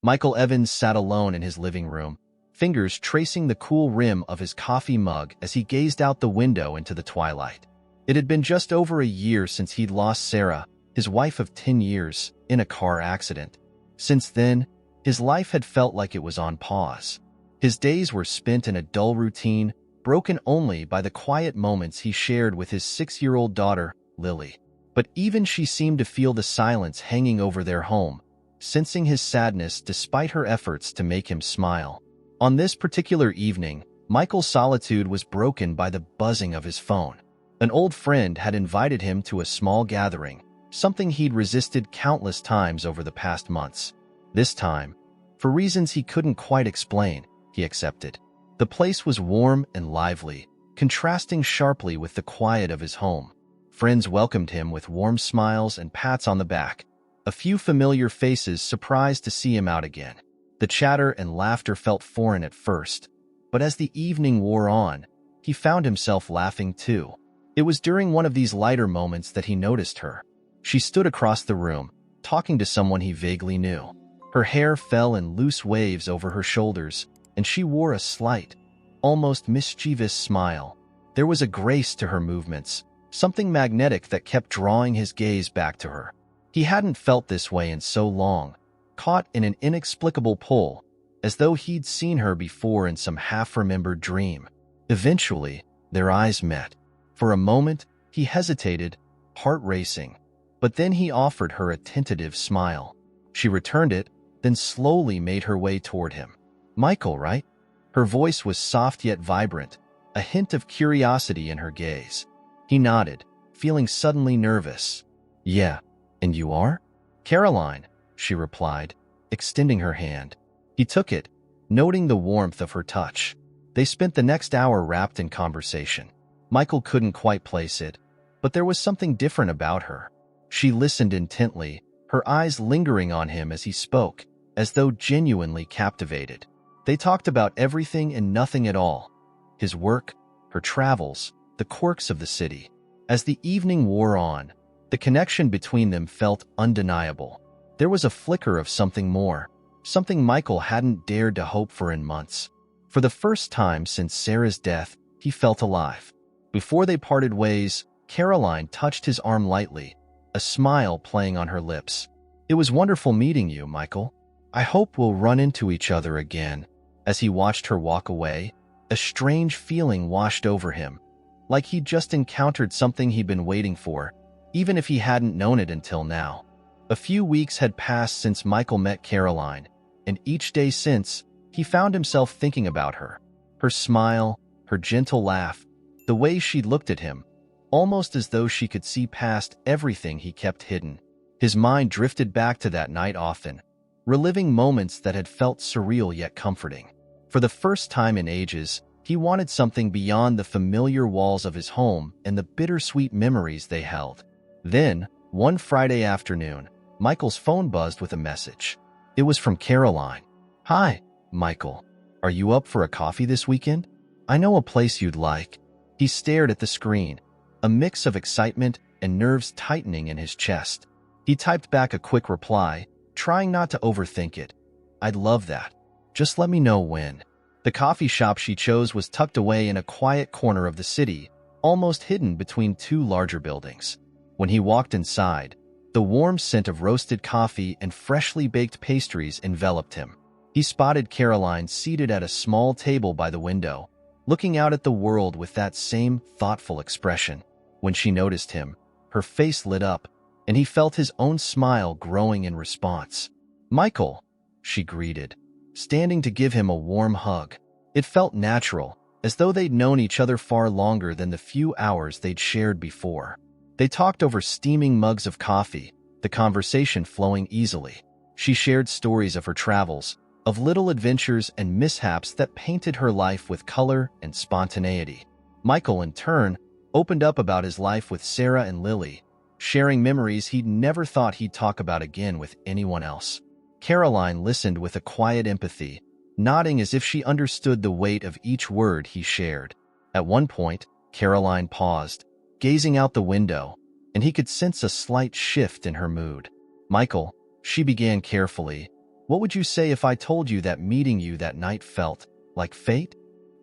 Michael Evans sat alone in his living room, fingers tracing the cool rim of his coffee mug as he gazed out the window into the twilight. It had been just over a year since he'd lost Sarah, his wife of 10 years, in a car accident. Since then, his life had felt like it was on pause. His days were spent in a dull routine, broken only by the quiet moments he shared with his 6-year-old daughter, Lily. But even she seemed to feel the silence hanging over their home, sensing his sadness despite her efforts to make him smile. On this particular evening, Michael's solitude was broken by the buzzing of his phone. An old friend had invited him to a small gathering, something he'd resisted countless times over the past months. This time, for reasons he couldn't quite explain, he accepted. The place was warm and lively, contrasting sharply with the quiet of his home. Friends welcomed him with warm smiles and pats on the back. A few familiar faces surprised to see him out again. The chatter and laughter felt foreign at first, but as the evening wore on, he found himself laughing too. It was during one of these lighter moments that he noticed her. She stood across the room, talking to someone he vaguely knew. Her hair fell in loose waves over her shoulders, and she wore a slight, almost mischievous smile. There was a grace to her movements, something magnetic that kept drawing his gaze back to her. He hadn't felt this way in so long, caught in an inexplicable pull, as though he'd seen her before in some half-remembered dream. Eventually, their eyes met. For a moment, he hesitated, heart racing, but then he offered her a tentative smile. She returned it, then slowly made her way toward him. "Michael, right?" Her voice was soft yet vibrant, a hint of curiosity in her gaze. He nodded, feeling suddenly nervous. "Yeah, and you are?" "Caroline," she replied, extending her hand. He took it, noting the warmth of her touch. They spent the next hour wrapped in conversation. Michael couldn't quite place it, but there was something different about her. She listened intently, her eyes lingering on him as he spoke, as though genuinely captivated. They talked about everything and nothing at all. His work, her travels, the quirks of the city. As the evening wore on, the connection between them felt undeniable. There was a flicker of something more, something Michael hadn't dared to hope for in months. For the first time since Sarah's death, he felt alive. Before they parted ways, Caroline touched his arm lightly, a smile playing on her lips. "It was wonderful meeting you, Michael. I hope we'll run into each other again." As he watched her walk away, a strange feeling washed over him, like he'd just encountered something he'd been waiting for, even if he hadn't known it until now. A few weeks had passed since Michael met Caroline, and each day since, he found himself thinking about her. Her smile, her gentle laugh, the way she looked at him, almost as though she could see past everything he kept hidden. His mind drifted back to that night often, reliving moments that had felt surreal yet comforting. For the first time in ages, he wanted something beyond the familiar walls of his home and the bittersweet memories they held. Then, one Friday afternoon, Michael's phone buzzed with a message. It was from Caroline. "Hi, Michael. Are you up for a coffee this weekend? I know a place you'd like." He stared at the screen, a mix of excitement and nerves tightening in his chest. He typed back a quick reply, trying not to overthink it. "I'd love that. Just let me know when." The coffee shop she chose was tucked away in a quiet corner of the city, almost hidden between two larger buildings. When he walked inside, the warm scent of roasted coffee and freshly baked pastries enveloped him. He spotted Caroline seated at a small table by the window, looking out at the world with that same thoughtful expression. When she noticed him, her face lit up, and he felt his own smile growing in response. "Michael," she greeted, standing to give him a warm hug. It felt natural, as though they'd known each other far longer than the few hours they'd shared before. They talked over steaming mugs of coffee, the conversation flowing easily. She shared stories of her travels, of little adventures and mishaps that painted her life with color and spontaneity. Michael, in turn, opened up about his life with Sarah and Lily, sharing memories he'd never thought he'd talk about again with anyone else. Caroline listened with a quiet empathy, nodding as if she understood the weight of each word he shared. At one point, Caroline paused, gazing out the window, and he could sense a slight shift in her mood. "Michael," she began carefully, What would you say if I told you that meeting you that night felt like fate?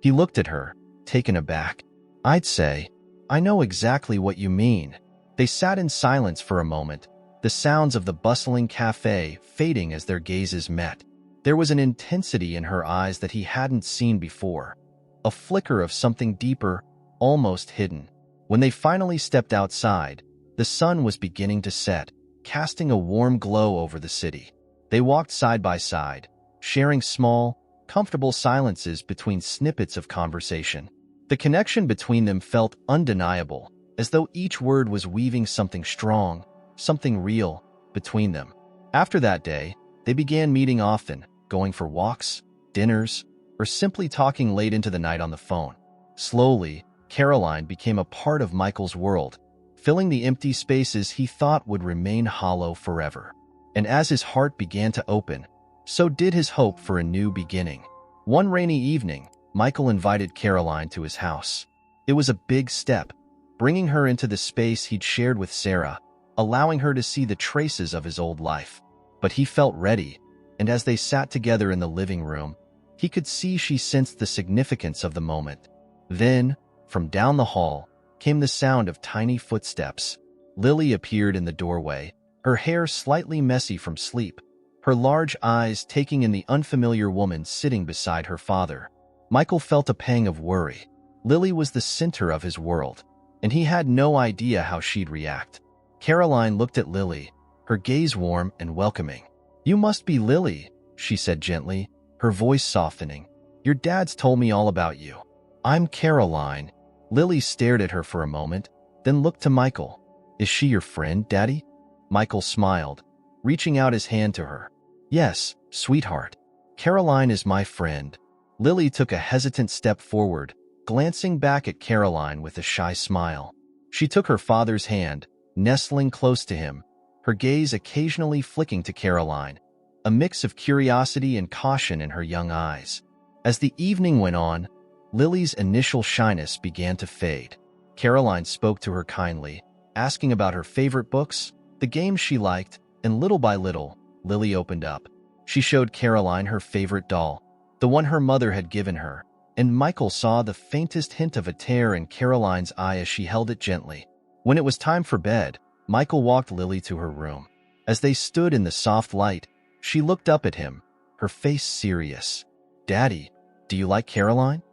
He looked at her, taken aback. I'd say, I know exactly what you mean. They sat in silence for a moment, the sounds of the bustling cafe fading as their gazes met. There was an intensity in her eyes that he hadn't seen before, a flicker of something deeper, almost hidden. When they finally stepped outside, the sun was beginning to set, casting a warm glow over the city. They walked side by side, sharing small, comfortable silences between snippets of conversation. The connection between them felt undeniable, as though each word was weaving something strong, something real, between them. After that day, they began meeting often, going for walks, dinners, or simply talking late into the night on the phone. Slowly, Caroline became a part of Michael's world, filling the empty spaces he thought would remain hollow forever. And as his heart began to open, so did his hope for a new beginning. One rainy evening, Michael invited Caroline to his house. It was a big step, bringing her into the space he'd shared with Sarah, allowing her to see the traces of his old life. But he felt ready, and as they sat together in the living room, he could see she sensed the significance of the moment. Then, from down the hall, came the sound of tiny footsteps. Lily appeared in the doorway, her hair slightly messy from sleep, her large eyes taking in the unfamiliar woman sitting beside her father. Michael felt a pang of worry. Lily was the center of his world, and he had no idea how she'd react. Caroline looked at Lily, her gaze warm and welcoming. "You must be Lily," she said gently, her voice softening. "Your dad's told me all about you." "I'm Caroline." Lily stared at her for a moment, then looked to Michael. "Is she your friend, Daddy?" Michael smiled, reaching out his hand to her. "Yes, sweetheart. Caroline is my friend." Lily took a hesitant step forward, glancing back at Caroline with a shy smile. She took her father's hand, nestling close to him, her gaze occasionally flicking to Caroline, a mix of curiosity and caution in her young eyes. As the evening went on, Lily's initial shyness began to fade. Caroline spoke to her kindly, asking about her favorite books, the games she liked, and little by little, Lily opened up. She showed Caroline her favorite doll, the one her mother had given her, and Michael saw the faintest hint of a tear in Caroline's eye as she held it gently. When it was time for bed, Michael walked Lily to her room. As they stood in the soft light, she looked up at him, her face serious. "Daddy, do you like Caroline?"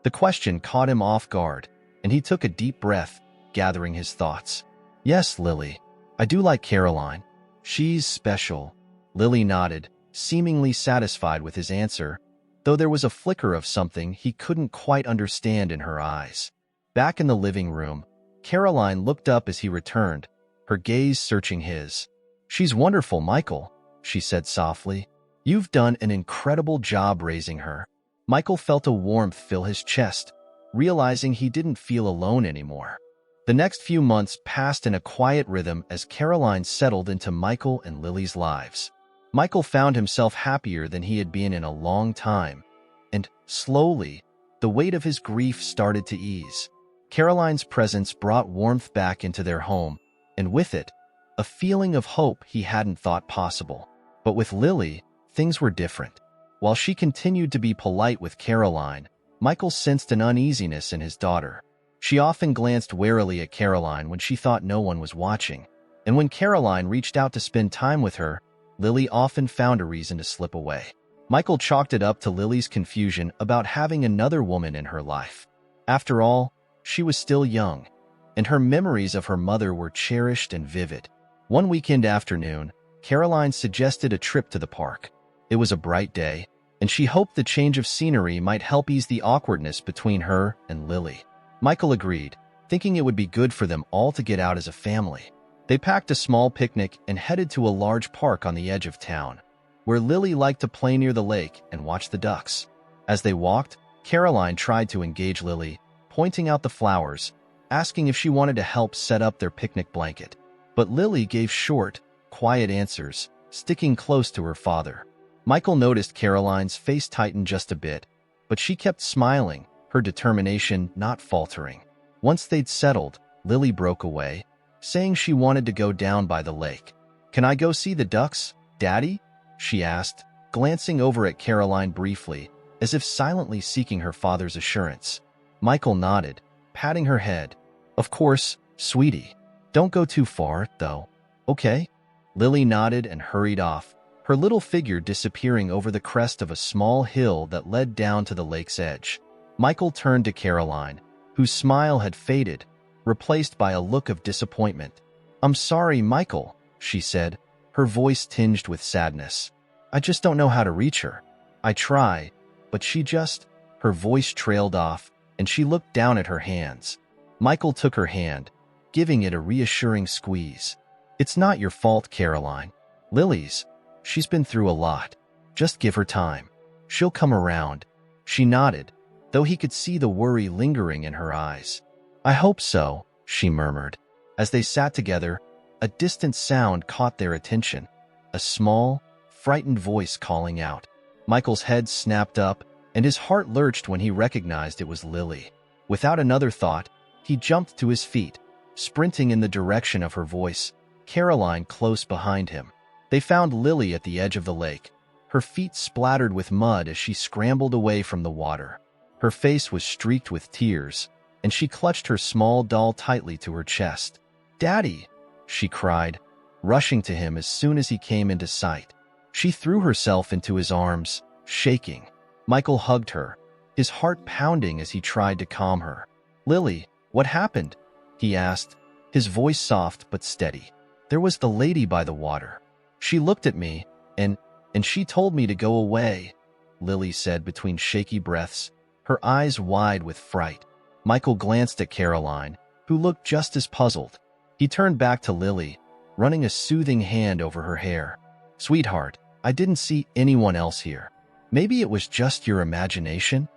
The question caught him off guard, and he took a deep breath, gathering his thoughts. "Yes, Lily, I do like Caroline. She's special." Lily nodded, seemingly satisfied with his answer, though there was a flicker of something he couldn't quite understand in her eyes. Back in the living room, Caroline looked up as he returned, her gaze searching his. "She's wonderful, Michael," she said softly. "You've done an incredible job raising her." Michael felt a warmth fill his chest, realizing he didn't feel alone anymore. The next few months passed in a quiet rhythm as Caroline settled into Michael and Lily's lives. Michael found himself happier than he had been in a long time, and, slowly, the weight of his grief started to ease. Caroline's presence brought warmth back into their home, and with it, a feeling of hope he hadn't thought possible. But with Lily, things were different. While she continued to be polite with Caroline, Michael sensed an uneasiness in his daughter. She often glanced warily at Caroline when she thought no one was watching, and when Caroline reached out to spend time with her, Lily often found a reason to slip away. Michael chalked it up to Lily's confusion about having another woman in her life. After all, she was still young, and her memories of her mother were cherished and vivid. One weekend afternoon, Caroline suggested a trip to the park. It was a bright day, and she hoped the change of scenery might help ease the awkwardness between her and Lily. Michael agreed, thinking it would be good for them all to get out as a family. They packed a small picnic and headed to a large park on the edge of town, where Lily liked to play near the lake and watch the ducks. As they walked, Caroline tried to engage Lily, pointing out the flowers, asking if she wanted to help set up their picnic blanket. But Lily gave short, quiet answers, sticking close to her father. Michael noticed Caroline's face tighten just a bit, but she kept smiling, her determination not faltering. Once they'd settled, Lily broke away, saying she wanted to go down by the lake. "Can I go see the ducks, Daddy?" she asked, glancing over at Caroline briefly, as if silently seeking her father's assurance. Michael nodded, patting her head. "Of course, sweetie. Don't go too far, though. Okay?" Lily nodded and hurried off, her little figure disappearing over the crest of a small hill that led down to the lake's edge. Michael turned to Caroline, whose smile had faded, replaced by a look of disappointment. "I'm sorry, Michael," she said, her voice tinged with sadness. "I just don't know how to reach her. I try, but she just—" Her voice trailed off, and she looked down at her hands. Michael took her hand, giving it a reassuring squeeze. "It's not your fault, Caroline. Lily's. She's been through a lot. Just give her time. She'll come around." She nodded, though he could see the worry lingering in her eyes. "I hope so," she murmured. As they sat together, a distant sound caught their attention, a small, frightened voice calling out. Michael's head snapped up, and his heart lurched when he recognized it was Lily. Without another thought, he jumped to his feet, sprinting in the direction of her voice, Caroline close behind him. They found Lily at the edge of the lake, her feet splattered with mud as she scrambled away from the water. Her face was streaked with tears, and she clutched her small doll tightly to her chest. "Daddy!" she cried, rushing to him as soon as he came into sight. She threw herself into his arms, shaking. Michael hugged her, his heart pounding as he tried to calm her. "Lily, what happened?" he asked, his voice soft but steady. "There was the lady by the water. She looked at me, and she told me to go away," Lily said between shaky breaths, her eyes wide with fright. Michael glanced at Caroline, who looked just as puzzled. He turned back to Lily, running a soothing hand over her hair. "Sweetheart, I didn't see anyone else here. Maybe it was just your imagination?"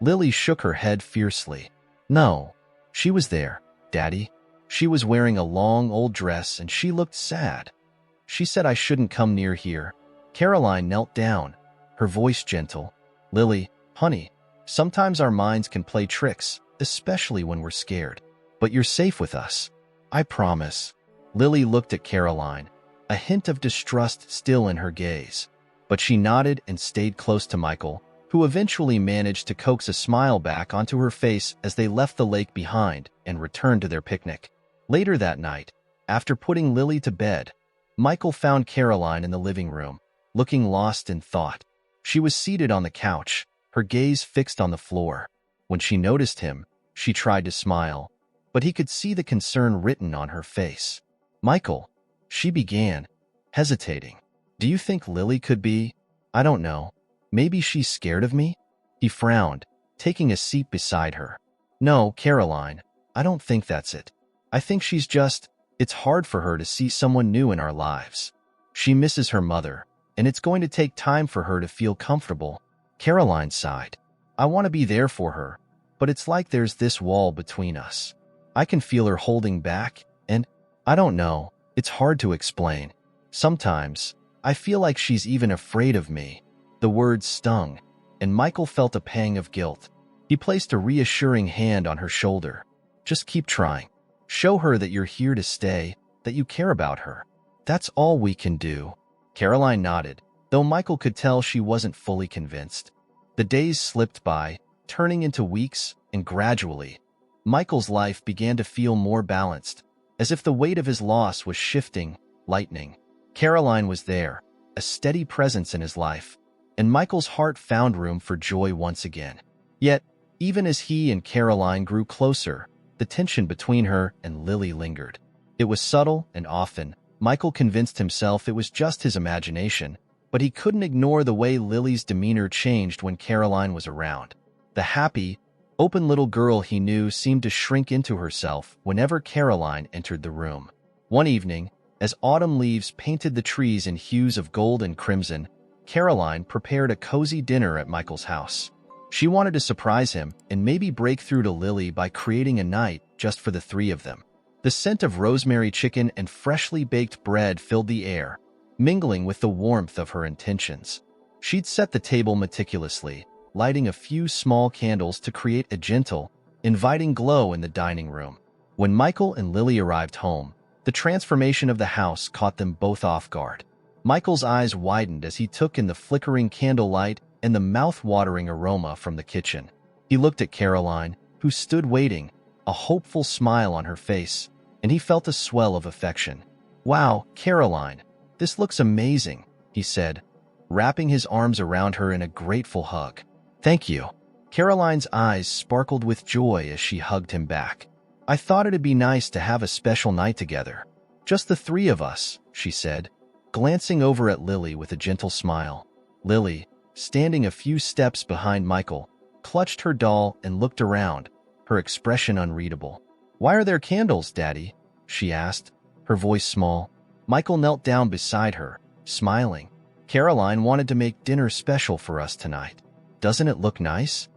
Lily shook her head fiercely. "No, she was there, Daddy. She was wearing a long old dress and she looked sad. She said I shouldn't come near here." Caroline knelt down, her voice gentle. "Lily, honey, sometimes our minds can play tricks, especially when we're scared. But you're safe with us. I promise." Lily looked at Caroline, a hint of distrust still in her gaze. But she nodded and stayed close to Michael, who eventually managed to coax a smile back onto her face as they left the lake behind and returned to their picnic. Later that night, after putting Lily to bed, Michael found Caroline in the living room, looking lost in thought. She was seated on the couch, her gaze fixed on the floor. When she noticed him, she tried to smile, but he could see the concern written on her face. "Michael," she began, hesitating. "Do you think Lily could be— I don't know, maybe she's scared of me?" He frowned, taking a seat beside her. "No, Caroline, I don't think that's it. I think she's it's hard for her to see someone new in our lives. She misses her mother, and it's going to take time for her to feel comfortable." Caroline sighed. "I want to be there for her, but it's like there's this wall between us. I can feel her holding back, and I don't know, it's hard to explain. Sometimes, I feel like she's even afraid of me." The words stung, and Michael felt a pang of guilt. He placed a reassuring hand on her shoulder. "Just keep trying. Show her that you're here to stay, that you care about her. That's all we can do." Caroline nodded, though Michael could tell she wasn't fully convinced. The days slipped by, turning into weeks, and gradually, Michael's life began to feel more balanced, as if the weight of his loss was shifting, lightening. Caroline was there, a steady presence in his life, and Michael's heart found room for joy once again. Yet, even as he and Caroline grew closer, the tension between her and Lily lingered. It was subtle and often. Michael convinced himself it was just his imagination, but he couldn't ignore the way Lily's demeanor changed when Caroline was around. The happy, open little girl he knew seemed to shrink into herself whenever Caroline entered the room. One evening, as autumn leaves painted the trees in hues of gold and crimson, Caroline prepared a cozy dinner at Michael's house. She wanted to surprise him and maybe break through to Lily by creating a night just for the three of them. The scent of rosemary chicken and freshly baked bread filled the air, mingling with the warmth of her intentions. She'd set the table meticulously, lighting a few small candles to create a gentle, inviting glow in the dining room. When Michael and Lily arrived home, the transformation of the house caught them both off guard. Michael's eyes widened as he took in the flickering candlelight and the mouth-watering aroma from the kitchen. He looked at Caroline, who stood waiting, a hopeful smile on her face, and he felt a swell of affection. "Wow, Caroline, this looks amazing," he said, wrapping his arms around her in a grateful hug. "Thank you." Caroline's eyes sparkled with joy as she hugged him back. "I thought it'd be nice to have a special night together. Just the three of us," she said, glancing over at Lily with a gentle smile. Lily, standing a few steps behind Michael, clutched her doll and looked around, her expression unreadable. "Why are there candles, Daddy?" she asked, her voice small. Michael knelt down beside her, smiling. "Caroline wanted to make dinner special for us tonight. Doesn't it look nice?"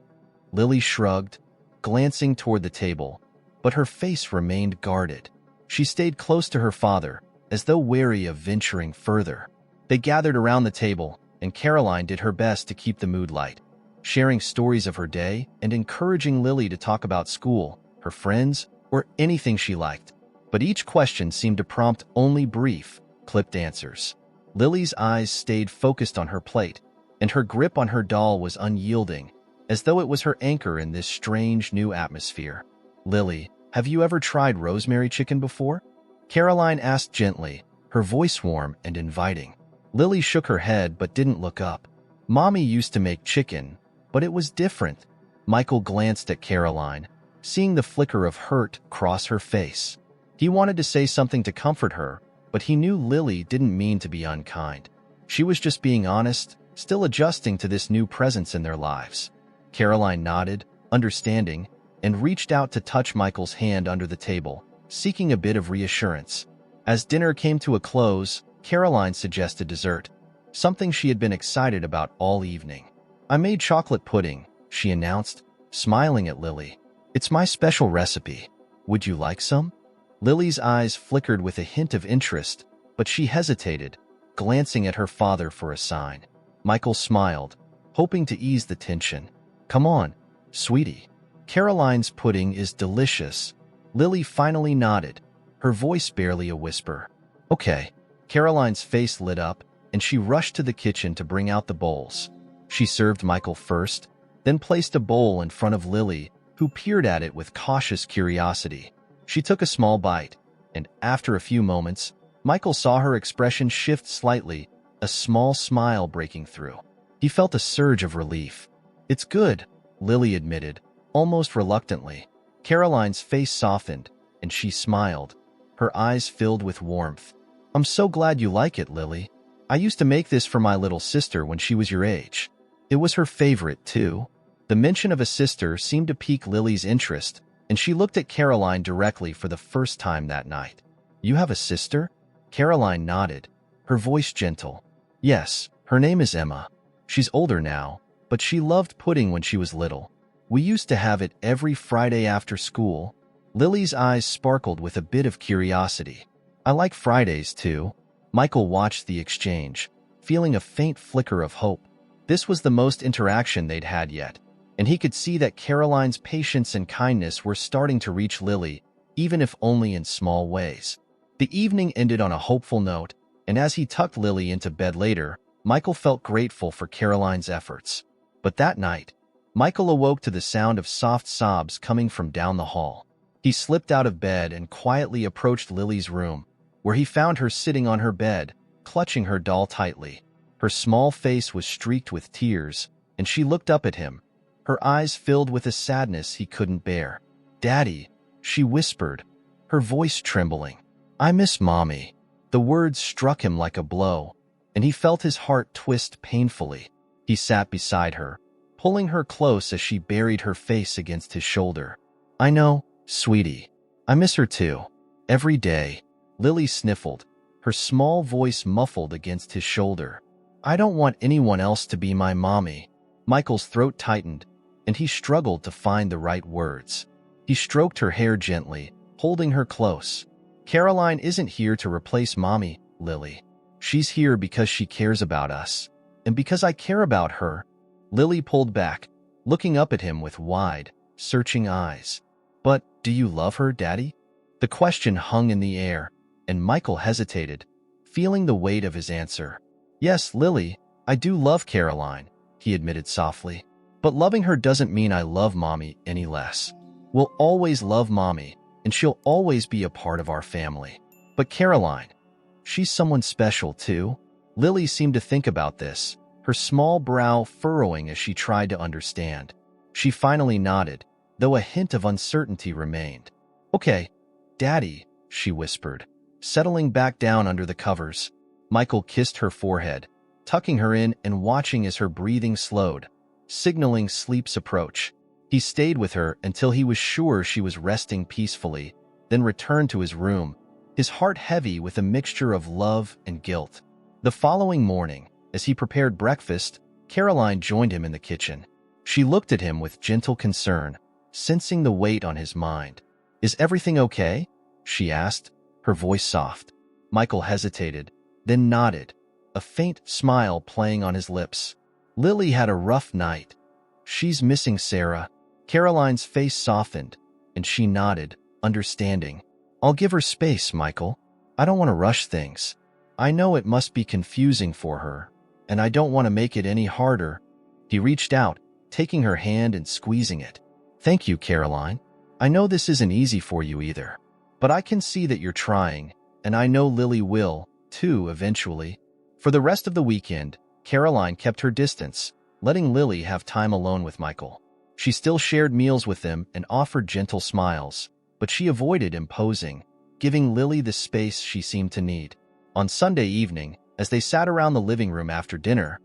Lily shrugged, glancing toward the table, but her face remained guarded. She stayed close to her father, as though wary of venturing further. They gathered around the table, and Caroline did her best to keep the mood light, sharing stories of her day and encouraging Lily to talk about school, her friends, or anything she liked. But each question seemed to prompt only brief, clipped answers. Lily's eyes stayed focused on her plate, and her grip on her doll was unyielding, as though it was her anchor in this strange new atmosphere. "Lily, have you ever tried rosemary chicken before?" Caroline asked gently, her voice warm and inviting. Lily shook her head but didn't look up. "Mommy used to make chicken, but it was different." Michael glanced at Caroline, seeing the flicker of hurt cross her face. He wanted to say something to comfort her, but he knew Lily didn't mean to be unkind. She was just being honest, still adjusting to this new presence in their lives. Caroline nodded, understanding, and reached out to touch Michael's hand under the table, seeking a bit of reassurance. As dinner came to a close, Caroline suggested dessert, something she had been excited about all evening. "I made chocolate pudding," she announced, smiling at Lily. "It's my special recipe. Would you like some?" Lily's eyes flickered with a hint of interest, but she hesitated, glancing at her father for a sign. Michael smiled, hoping to ease the tension. "Come on, sweetie. Caroline's pudding is delicious." Lily finally nodded, her voice barely a whisper. "Okay." Caroline's face lit up, and she rushed to the kitchen to bring out the bowls. She served Michael first, then placed a bowl in front of Lily, who peered at it with cautious curiosity. She took a small bite, and after a few moments, Michael saw her expression shift slightly, a small smile breaking through. He felt a surge of relief. "It's good," Lily admitted, almost reluctantly. Caroline's face softened, and she smiled, her eyes filled with warmth. "I'm so glad you like it, Lily. I used to make this for my little sister when she was your age. It was her favorite, too." The mention of a sister seemed to pique Lily's interest, and she looked at Caroline directly for the first time that night. "You have a sister?" Caroline nodded, her voice gentle. "Yes, her name is Emma. She's older now, but she loved pudding when she was little. We used to have it every Friday after school." Lily's eyes sparkled with a bit of curiosity. "I like Fridays, too." Michael watched the exchange, feeling a faint flicker of hope. This was the most interaction they'd had yet, and he could see that Caroline's patience and kindness were starting to reach Lily, even if only in small ways. The evening ended on a hopeful note, and as he tucked Lily into bed later, Michael felt grateful for Caroline's efforts. But that night, Michael awoke to the sound of soft sobs coming from down the hall. He slipped out of bed and quietly approached Lily's room, where he found her sitting on her bed, clutching her doll tightly. Her small face was streaked with tears, and she looked up at him, her eyes filled with a sadness he couldn't bear. "Daddy," she whispered, her voice trembling. "I miss Mommy." The words struck him like a blow, and he felt his heart twist painfully. He sat beside her, pulling her close as she buried her face against his shoulder. "I know, sweetie. I miss her too. Every day." Lily sniffled, her small voice muffled against his shoulder. "I don't want anyone else to be my mommy." Michael's throat tightened, and he struggled to find the right words. He stroked her hair gently, holding her close. "Caroline isn't here to replace Mommy, Lily. She's here because she cares about us, and because I care about her." Lily pulled back, looking up at him with wide, searching eyes. "But do you love her, Daddy?" The question hung in the air, and Michael hesitated, feeling the weight of his answer. Yes, Lily, I do love Caroline, he admitted softly. But loving her doesn't mean I love Mommy any less. We'll always love Mommy, and she'll always be a part of our family. But Caroline, she's someone special too. Lily seemed to think about this, her small brow furrowing as she tried to understand. She finally nodded, though a hint of uncertainty remained. Okay, Daddy, she whispered, settling back down under the covers. Michael kissed her forehead, tucking her in and watching as her breathing slowed, signaling sleep's approach. He stayed with her until he was sure she was resting peacefully, then returned to his room, his heart heavy with a mixture of love and guilt. The following morning, as he prepared breakfast, Caroline joined him in the kitchen. She looked at him with gentle concern, sensing the weight on his mind. Is everything okay? She asked, her voice soft. Michael hesitated, then nodded, a faint smile playing on his lips. Lily had a rough night. She's missing Sarah. Caroline's face softened, and she nodded, understanding. I'll give her space, Michael. I don't want to rush things. I know it must be confusing for her, and I don't want to make it any harder. He reached out, taking her hand and squeezing it. Thank you, Caroline. I know this isn't easy for you either, but I can see that you're trying, and I know Lily will, too, eventually. For the rest of the weekend, Caroline kept her distance, letting Lily have time alone with Michael. She still shared meals with them and offered gentle smiles, but she avoided imposing, giving Lily the space she seemed to need. On Sunday evening, as they sat around the living room after dinner,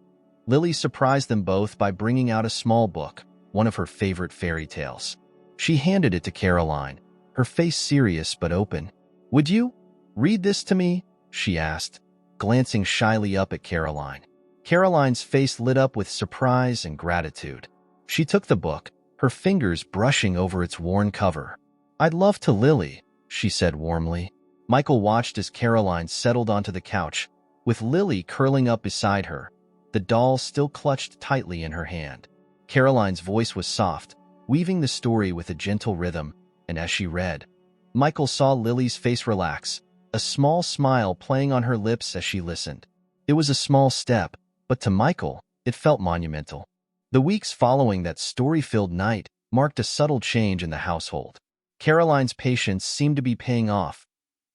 Lily surprised them both by bringing out a small book, one of her favorite fairy tales. She handed it to Caroline, her face serious but open. Would you read this to me? She asked, glancing shyly up at Caroline. Caroline's face lit up with surprise and gratitude. She took the book, her fingers brushing over its worn cover. I'd love to, Lily, she said warmly. Michael watched as Caroline settled onto the couch, with Lily curling up beside her, the doll still clutched tightly in her hand. Caroline's voice was soft, weaving the story with a gentle rhythm, and as she read, Michael saw Lily's face relax, a small smile playing on her lips as she listened. It was a small step, but to Michael, it felt monumental. The weeks following that story-filled night marked a subtle change in the household. Caroline's patience seemed to be paying off.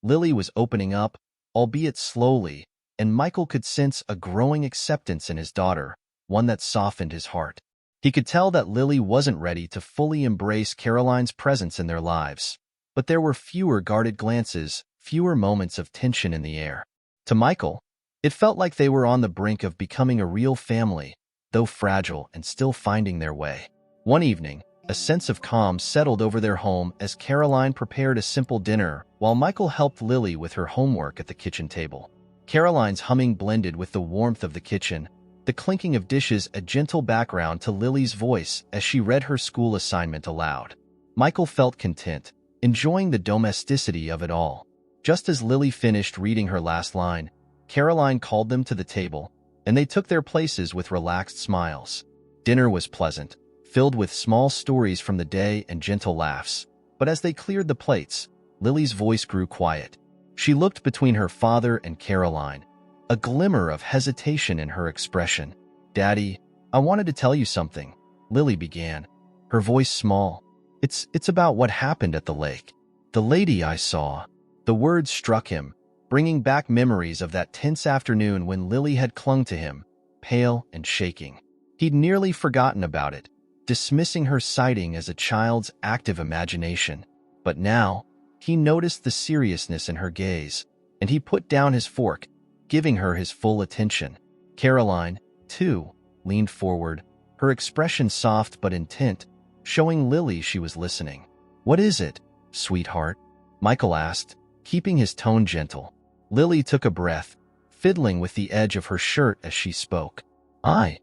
Lily was opening up, albeit slowly, and Michael could sense a growing acceptance in his daughter, one that softened his heart. He could tell that Lily wasn't ready to fully embrace Caroline's presence in their lives, but there were fewer guarded glances, fewer moments of tension in the air. To Michael, it felt like they were on the brink of becoming a real family, though fragile and still finding their way. One evening, a sense of calm settled over their home as Caroline prepared a simple dinner while Michael helped Lily with her homework at the kitchen table. Caroline's humming blended with the warmth of the kitchen, the clinking of dishes a gentle background to Lily's voice as she read her school assignment aloud. Michael felt content, enjoying the domesticity of it all. Just as Lily finished reading her last line, Caroline called them to the table, and they took their places with relaxed smiles. Dinner was pleasant, filled with small stories from the day and gentle laughs. But as they cleared the plates, Lily's voice grew quiet. She looked between her father and Caroline, a glimmer of hesitation in her expression. Daddy, I wanted to tell you something, Lily began, her voice small. It's about what happened at the lake. The lady I saw. The words struck him, bringing back memories of that tense afternoon when Lily had clung to him, pale and shaking. He'd nearly forgotten about it, dismissing her sighting as a child's active imagination. But now, he noticed the seriousness in her gaze, and he put down his fork, giving her his full attention. Caroline, too, leaned forward, her expression soft but intent, showing Lily she was listening. What is it, sweetheart? Michael asked, keeping his tone gentle. Lily took a breath, fiddling with the edge of her shirt as she spoke. I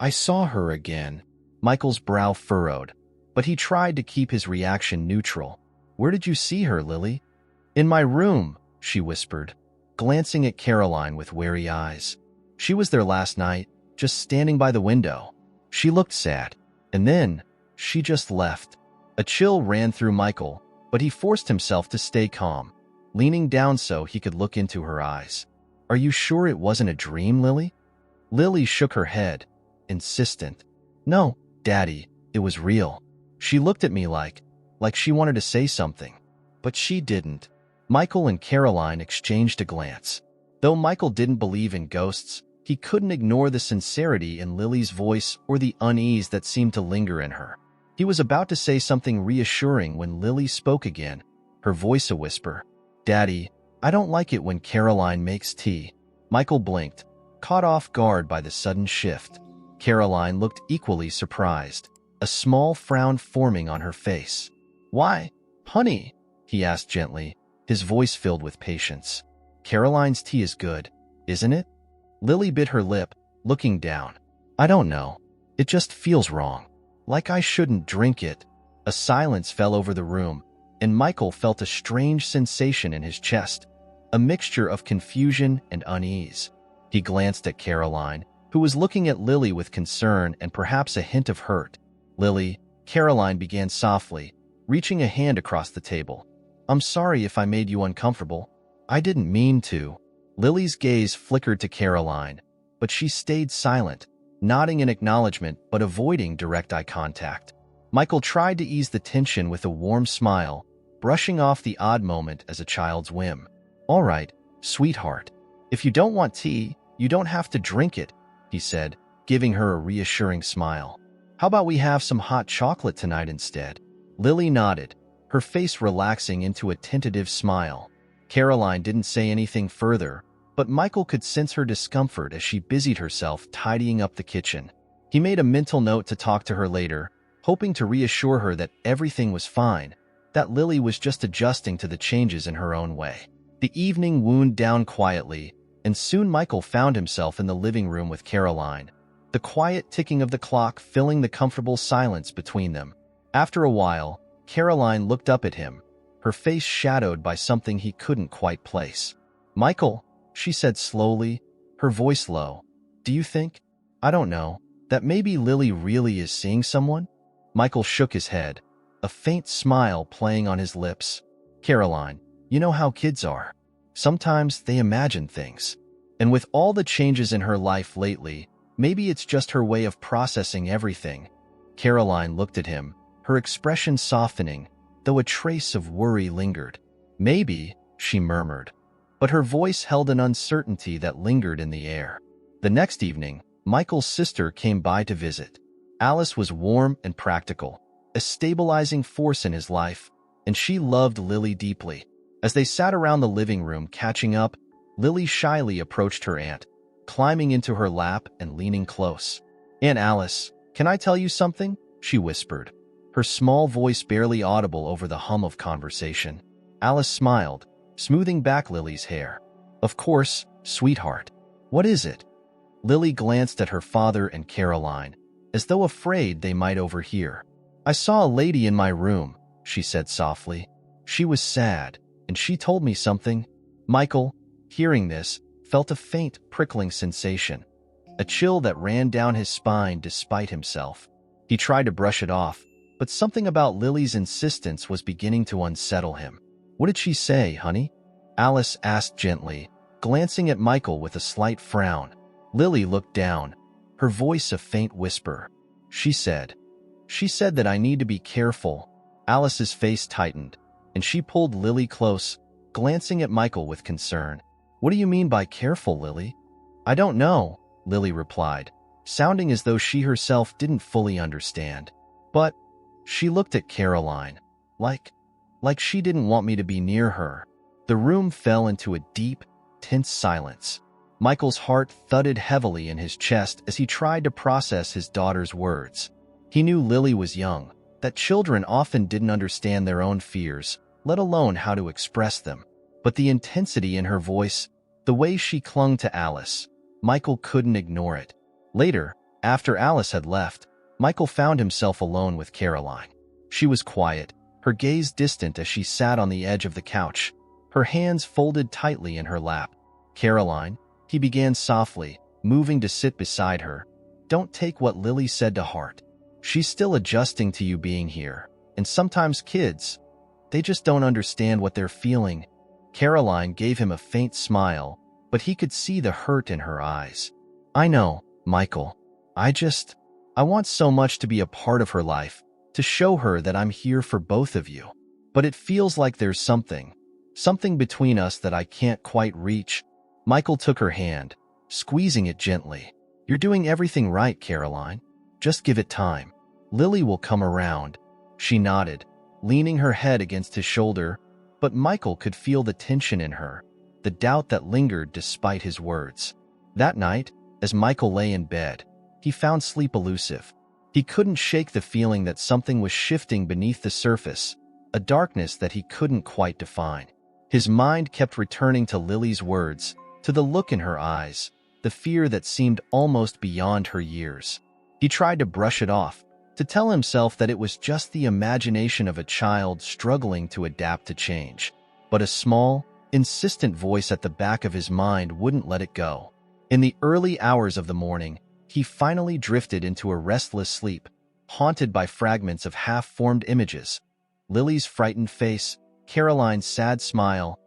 saw her again. Michael's brow furrowed, but he tried to keep his reaction neutral. Where did you see her, Lily? In my room, she whispered, glancing at Caroline with wary eyes. She was there last night, just standing by the window. She looked sad, and then she just left. A chill ran through Michael, but he forced himself to stay calm, leaning down so he could look into her eyes. Are you sure it wasn't a dream, Lily? Lily shook her head, insistent. No, Daddy, it was real. She looked at me like she wanted to say something, but she didn't. Michael and Caroline exchanged a glance. Though Michael didn't believe in ghosts, he couldn't ignore the sincerity in Lily's voice or the unease that seemed to linger in her. He was about to say something reassuring when Lily spoke again, her voice a whisper. Daddy, I don't like it when Caroline makes tea. Michael blinked, caught off guard by the sudden shift. Caroline looked equally surprised, a small frown forming on her face. Why, honey? He asked gently, his voice filled with patience. Caroline's tea is good, isn't it? Lily bit her lip, looking down. I don't know. It just feels wrong. Like I shouldn't drink it. A silence fell over the room, and Michael felt a strange sensation in his chest, a mixture of confusion and unease. He glanced at Caroline, who was looking at Lily with concern and perhaps a hint of hurt. Lily, Caroline began softly, reaching a hand across the table. I'm sorry if I made you uncomfortable. I didn't mean to. Lily's gaze flickered to Caroline, but she stayed silent, nodding in acknowledgement but avoiding direct eye contact. Michael tried to ease the tension with a warm smile, brushing off the odd moment as a child's whim. All right, sweetheart. If you don't want tea, you don't have to drink it, he said, giving her a reassuring smile. How about we have some hot chocolate tonight instead? Lily nodded, her face relaxing into a tentative smile. Caroline didn't say anything further, but Michael could sense her discomfort as she busied herself tidying up the kitchen. He made a mental note to talk to her later, hoping to reassure her that everything was fine, that Lily was just adjusting to the changes in her own way. The evening wound down quietly, and soon Michael found himself in the living room with Caroline, the quiet ticking of the clock filling the comfortable silence between them. After a while, Caroline looked up at him, her face shadowed by something he couldn't quite place. Michael, she said slowly, her voice low. Do you think, I don't know, that maybe Lily really is seeing someone? Michael shook his head, a faint smile playing on his lips. Caroline, you know how kids are. Sometimes they imagine things. And with all the changes in her life lately, maybe it's just her way of processing everything. Caroline looked at him, her expression softening, though a trace of worry lingered. Maybe, she murmured. But her voice held an uncertainty that lingered in the air. The next evening, Michael's sister came by to visit. Alice was warm and practical, a stabilizing force in his life, and she loved Lily deeply. As they sat around the living room catching up, Lily shyly approached her aunt, climbing into her lap and leaning close. Aunt Alice, can I tell you something? She whispered, her small voice barely audible over the hum of conversation. Alice smiled, smoothing back Lily's hair. Of course, sweetheart. What is it? Lily glanced at her father and Caroline, as though afraid they might overhear. I saw a lady in my room, she said softly. She was sad, and she told me something. Michael, hearing this, felt a faint, prickling sensation, a chill that ran down his spine despite himself. He tried to brush it off, but something about Lily's insistence was beginning to unsettle him. What did she say, honey? Alice asked gently, glancing at Michael with a slight frown. Lily looked down, her voice a faint whisper. She said that I need to be careful. Alice's face tightened, and she pulled Lily close, glancing at Michael with concern. What do you mean by careful, Lily? I don't know, Lily replied, sounding as though she herself didn't fully understand. But she looked at Caroline, like she didn't want me to be near her. The room fell into a deep, tense silence. Michael's heart thudded heavily in his chest as he tried to process his daughter's words. He knew Lily was young, that children often didn't understand their own fears, let alone how to express them. But the intensity in her voice, the way she clung to Alice, Michael couldn't ignore it. Later, after Alice had left, Michael found himself alone with Caroline. She was quiet, her gaze distant as she sat on the edge of the couch, her hands folded tightly in her lap. Caroline, he began softly, moving to sit beside her. Don't take what Lily said to heart. She's still adjusting to you being here, and sometimes kids, they just don't understand what they're feeling. Caroline gave him a faint smile, but he could see the hurt in her eyes. "I know, Michael. I want so much to be a part of her life, to show her that I'm here for both of you. But it feels like there's something between us that I can't quite reach." Michael took her hand, squeezing it gently. "You're doing everything right, Caroline. Just give it time. Lily will come around." She nodded, leaning her head against his shoulder, but Michael could feel the tension in her, the doubt that lingered despite his words. That night, as Michael lay in bed, he found sleep elusive. He couldn't shake the feeling that something was shifting beneath the surface, a darkness that he couldn't quite define. His mind kept returning to Lily's words, to the look in her eyes, the fear that seemed almost beyond her years. He tried to brush it off, to tell himself that it was just the imagination of a child struggling to adapt to change. But a small, insistent voice at the back of his mind wouldn't let it go. In the early hours of the morning, he finally drifted into a restless sleep, haunted by fragments of half-formed images. Lily's frightened face, Caroline's sad smile.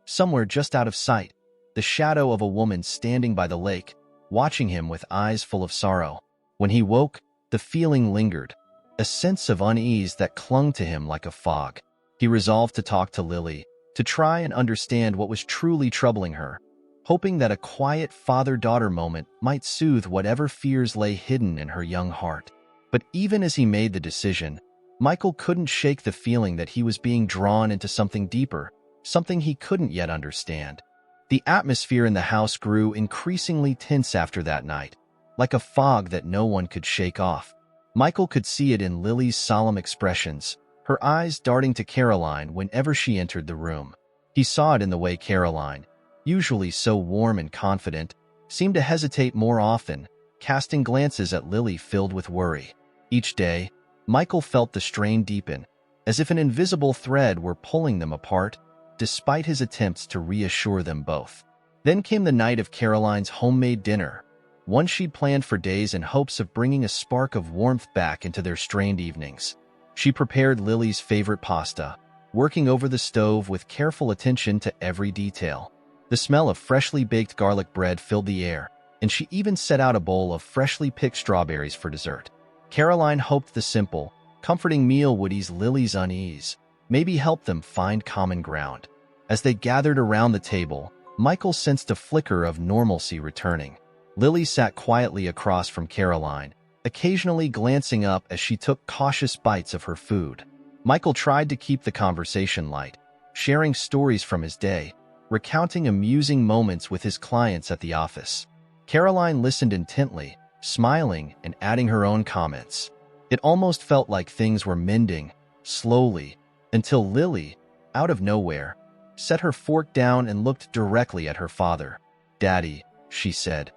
Somewhere just out of sight, the shadow of a woman standing by the lake, watching him with eyes full of sorrow. When he woke, the feeling lingered, a sense of unease that clung to him like a fog. He resolved to talk to Lily, to try and understand what was truly troubling her, hoping that a quiet father-daughter moment might soothe whatever fears lay hidden in her young heart. But even as he made the decision, Michael couldn't shake the feeling that he was being drawn into something deeper, something he couldn't yet understand. The atmosphere in the house grew increasingly tense after that night, like a fog that no one could shake off. Michael could see it in Lily's solemn expressions, her eyes darting to Caroline whenever she entered the room. He saw it in the way Caroline, usually so warm and confident, seemed to hesitate more often, casting glances at Lily filled with worry. Each day, Michael felt the strain deepen, as if an invisible thread were pulling them apart, despite his attempts to reassure them both. Then came the night of Caroline's homemade dinner, one she'd planned for days in hopes of bringing a spark of warmth back into their strained evenings. She prepared Lily's favorite pasta, working over the stove with careful attention to every detail. The smell of freshly baked garlic bread filled the air, and she even set out a bowl of freshly picked strawberries for dessert. Caroline hoped the simple, comforting meal would ease Lily's unease, maybe help them find common ground. As they gathered around the table, Michael sensed a flicker of normalcy returning. Lily sat quietly across from Caroline, occasionally glancing up as she took cautious bites of her food. Michael tried to keep the conversation light, sharing stories from his day, recounting amusing moments with his clients at the office. Caroline listened intently, smiling and adding her own comments. It almost felt like things were mending, slowly, until Lily, out of nowhere, set her fork down and looked directly at her father. "Daddy," she said,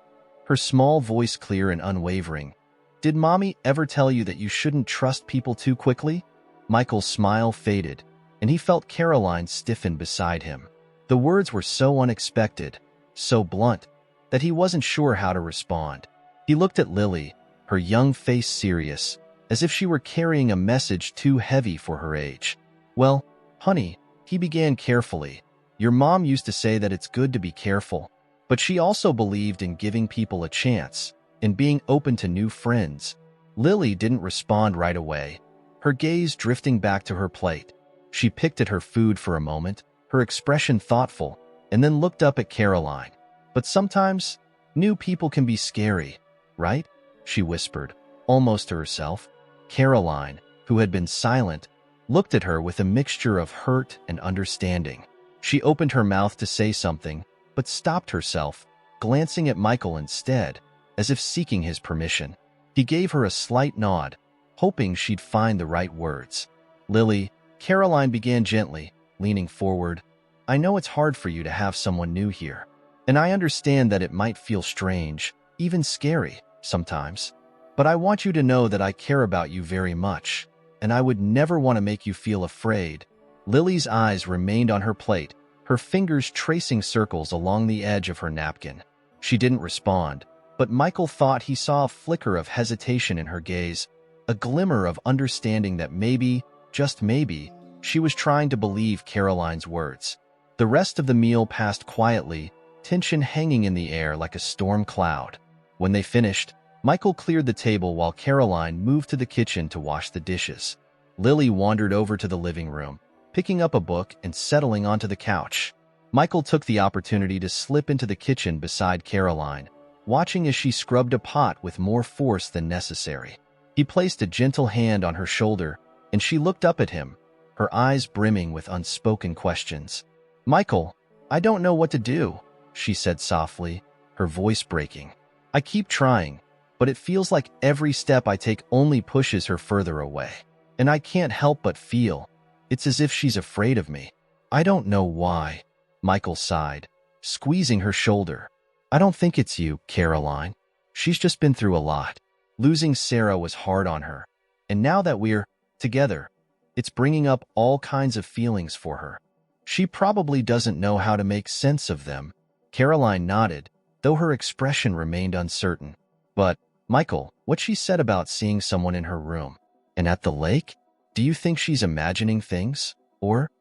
her small voice clear and unwavering, "did Mommy ever tell you that you shouldn't trust people too quickly?" Michael's smile faded, and he felt Caroline stiffen beside him. The words were so unexpected, so blunt, that he wasn't sure how to respond. He looked at Lily, her young face serious, as if she were carrying a message too heavy for her age. "Well, honey," he began carefully, "your mom used to say that it's good to be careful, but she also believed in giving people a chance, in being open to new friends." Lily didn't respond right away, her gaze drifting back to her plate. She picked at her food for a moment, her expression thoughtful, and then looked up at Caroline. "But sometimes, new people can be scary, right?" she whispered, almost to herself. Caroline, who had been silent, looked at her with a mixture of hurt and understanding. She opened her mouth to say something, but stopped herself, glancing at Michael instead, as if seeking his permission. He gave her a slight nod, hoping she'd find the right words. "Lily," Caroline began gently, leaning forward, "I know it's hard for you to have someone new here, and I understand that it might feel strange, even scary, sometimes. But I want you to know that I care about you very much, and I would never want to make you feel afraid." Lily's eyes remained on her plate, her fingers tracing circles along the edge of her napkin. She didn't respond, but Michael thought he saw a flicker of hesitation in her gaze, a glimmer of understanding that maybe, just maybe, she was trying to believe Caroline's words. The rest of the meal passed quietly, tension hanging in the air like a storm cloud. When they finished, Michael cleared the table while Caroline moved to the kitchen to wash the dishes. Lily wandered over to the living room, picking up a book and settling onto the couch. Michael took the opportunity to slip into the kitchen beside Caroline, watching as she scrubbed a pot with more force than necessary. He placed a gentle hand on her shoulder, and she looked up at him, her eyes brimming with unspoken questions. "Michael, I don't know what to do," she said softly, her voice breaking. "I keep trying, but it feels like every step I take only pushes her further away. And I can't help but feel it's as if she's afraid of me. I don't know why." Michael sighed, squeezing her shoulder. "I don't think it's you, Caroline. She's just been through a lot. Losing Sarah was hard on her. And now that we're together, it's bringing up all kinds of feelings for her. She probably doesn't know how to make sense of them." Caroline nodded, though her expression remained uncertain. "But, Michael, what she said about seeing someone in her room and at the lake? Do you think she's imagining things? Or—"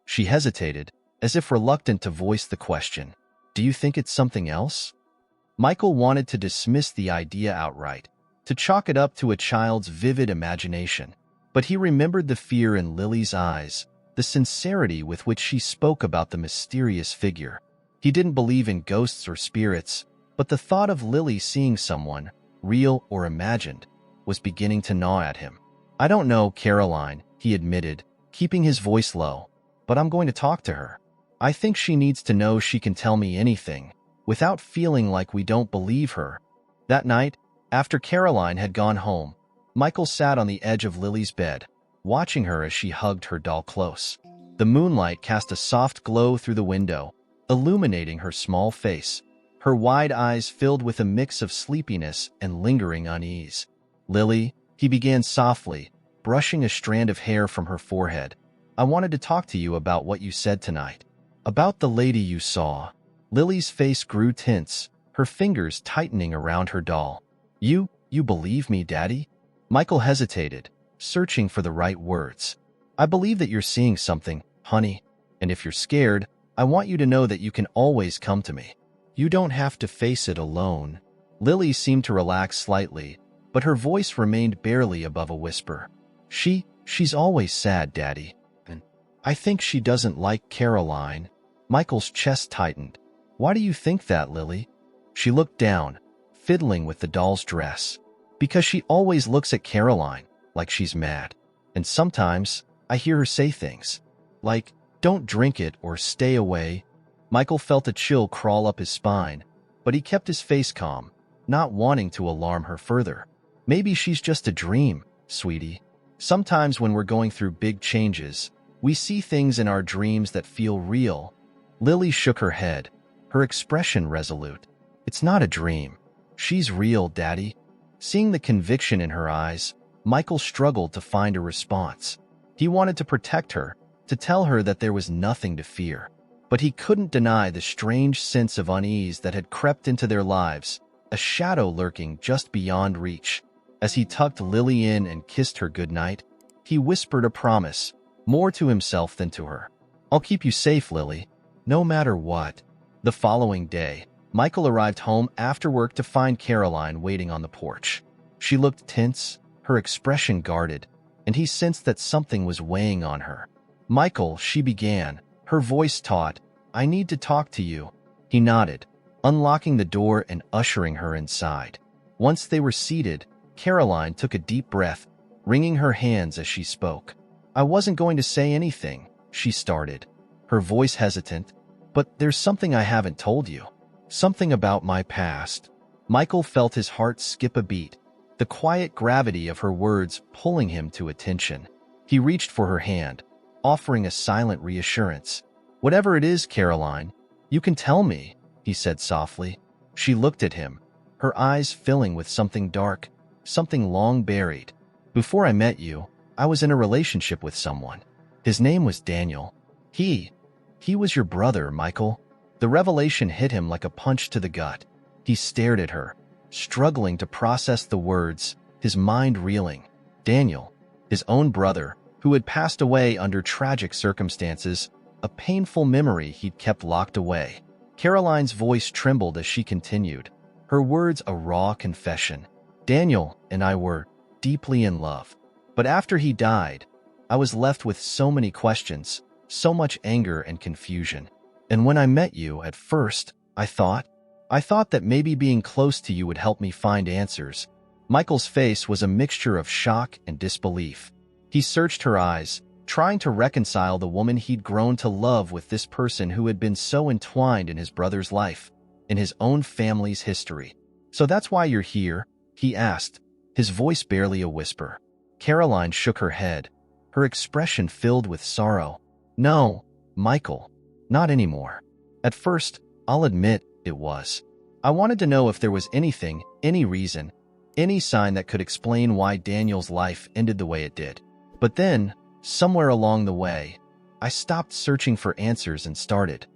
She hesitated, as if reluctant to voice the question. "Do you think it's something else?" Michael wanted to dismiss the idea outright, to chalk it up to a child's vivid imagination. But he remembered the fear in Lily's eyes, the sincerity with which she spoke about the mysterious figure. He didn't believe in ghosts or spirits, but the thought of Lily seeing someone, real or imagined, was beginning to gnaw at him. "I don't know, Caroline," he admitted, keeping his voice low, "but I'm going to talk to her. I think she needs to know she can tell me anything, without feeling like we don't believe her." That night, after Caroline had gone home, Michael sat on the edge of Lily's bed, watching her as she hugged her doll close. The moonlight cast a soft glow through the window, illuminating her small face, her wide eyes filled with a mix of sleepiness and lingering unease. "Lily," he began softly, brushing a strand of hair from her forehead, "I wanted to talk to you about what you said tonight. About the lady you saw." Lily's face grew tense, her fingers tightening around her doll. You believe me, Daddy?" Michael hesitated, searching for the right words. "I believe that you're seeing something, honey. And if you're scared, I want you to know that you can always come to me. You don't have to face it alone." Lily seemed to relax slightly, but her voice remained barely above a whisper. She's always sad, Daddy. And I think she doesn't like Caroline." Michael's chest tightened. "Why do you think that, Lily?" She looked down, fiddling with the doll's dress. "Because she always looks at Caroline, like she's mad. And sometimes I hear her say things, like, 'Don't drink it' or 'Stay away.'" Michael felt a chill crawl up his spine, but he kept his face calm, not wanting to alarm her further. "Maybe she's just a dream, sweetie. Sometimes when we're going through big changes, we see things in our dreams that feel real." Lily shook her head, her expression resolute. "It's not a dream. She's real, Daddy." Seeing the conviction in her eyes, Michael struggled to find a response. He wanted to protect her, to tell her that there was nothing to fear. But he couldn't deny the strange sense of unease that had crept into their lives, a shadow lurking just beyond reach. As he tucked Lily in and kissed her goodnight, he whispered a promise, more to himself than to her. "I'll keep you safe, Lily, no matter what." The following day, Michael arrived home after work to find Caroline waiting on the porch. She looked tense, her expression guarded, and he sensed that something was weighing on her. "Michael," she began, her voice taut, "I need to talk to you." He nodded, unlocking the door and ushering her inside. Once they were seated, Caroline took a deep breath, wringing her hands as she spoke. "I wasn't going to say anything," she started, her voice hesitant, "but there's something I haven't told you. Something about my past." Michael felt his heart skip a beat, the quiet gravity of her words pulling him to attention. He reached for her hand, offering a silent reassurance. "Whatever it is, Caroline, you can tell me," he said softly. She looked at him, her eyes filling with something dark, something long buried. "Before I met you, I was in a relationship with someone. His name was Daniel. He was your brother, Michael." The revelation hit him like a punch to the gut. He stared at her, struggling to process the words, his mind reeling. Daniel, his own brother, who had passed away under tragic circumstances, a painful memory he'd kept locked away. Caroline's voice trembled as she continued, her words a raw confession. Daniel and I were deeply in love. But after he died, I was left with so many questions, so much anger and confusion. And when I met you at first, I thought that maybe being close to you would help me find answers. Michael's face was a mixture of shock and disbelief. He searched her eyes, trying to reconcile the woman he'd grown to love with this person who had been so entwined in his brother's life, in his own family's history. "So that's why you're here?" he asked, his voice barely a whisper. Caroline shook her head, her expression filled with sorrow. "No, Michael, not anymore. At first, I'll admit, it was. I wanted to know if there was anything, any reason, any sign that could explain why Daniel's life ended the way it did. But then, somewhere along the way, I stopped searching for answers and started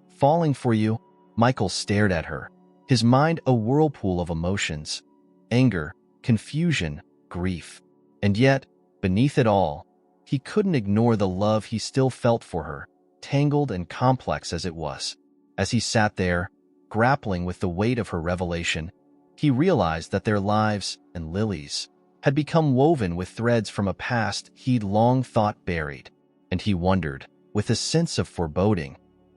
falling for you." Michael stared at her, his mind a whirlpool of emotions, anger, confusion, grief. And yet, beneath it all, he couldn't ignore the love he still felt for her, tangled and complex as it was. As he sat there, grappling with the weight of her revelation, he realized that their lives, and Lily's, had become woven with threads from a past he'd long thought buried. And he wondered, with a sense of foreboding,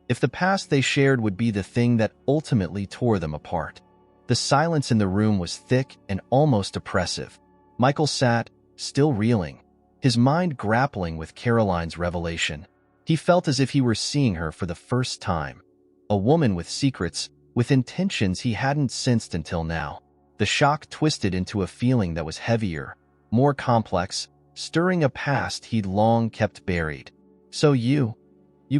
if the past they shared would be the thing that ultimately tore them apart. The silence in the room was thick and almost oppressive. Michael sat, still reeling, his mind grappling with Caroline's revelation. He felt as if he were seeing her for the first time, a woman with secrets, with intentions he hadn't sensed until now. The shock twisted into a feeling that was heavier, more complex, stirring a past he'd long kept buried. "So you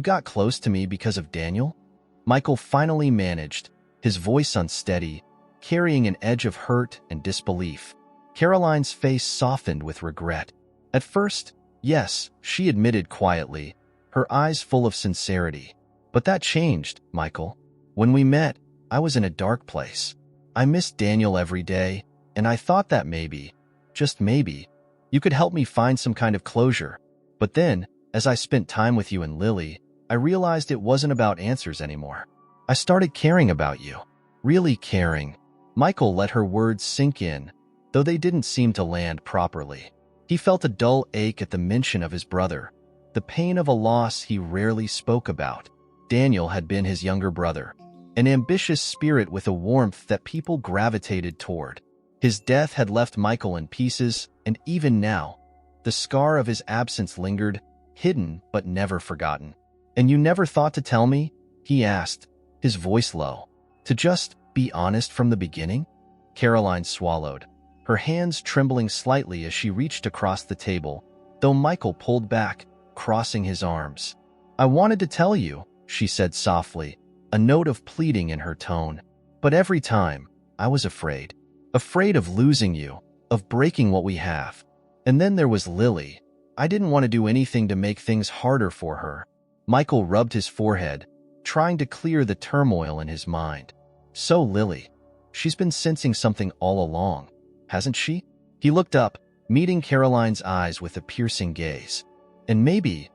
got close to me because of Daniel?" Michael finally managed, his voice unsteady, carrying an edge of hurt and disbelief. Caroline's face softened with regret. "At first, yes," she admitted quietly, her eyes full of sincerity. "But that changed, Michael. When we met, I was in a dark place. I missed Daniel every day, and I thought that maybe, just maybe, you could help me find some kind of closure. But then, as I spent time with you and Lily, I realized it wasn't about answers anymore. I started caring about you. Really caring." Michael let her words sink in, though they didn't seem to land properly. He felt a dull ache at the mention of his brother, the pain of a loss he rarely spoke about. Daniel had been his younger brother, an ambitious spirit with a warmth that people gravitated toward. His death had left Michael in pieces, and even now, the scar of his absence lingered, hidden but never forgotten. "And you never thought to tell me?" he asked, his voice low. "To just be honest from the beginning?" Caroline swallowed, her hands trembling slightly as she reached across the table, though Michael pulled back, crossing his arms. "I wanted to tell you," she said softly, a note of pleading in her tone. "But every time, I was afraid. Afraid of losing you, of breaking what we have. And then there was Lily. I didn't want to do anything to make things harder for her." Michael rubbed his forehead, trying to clear the turmoil in his mind. "So Lily, she's been sensing something all along, hasn't she?" He looked up, meeting Caroline's eyes with a piercing gaze. "And maybe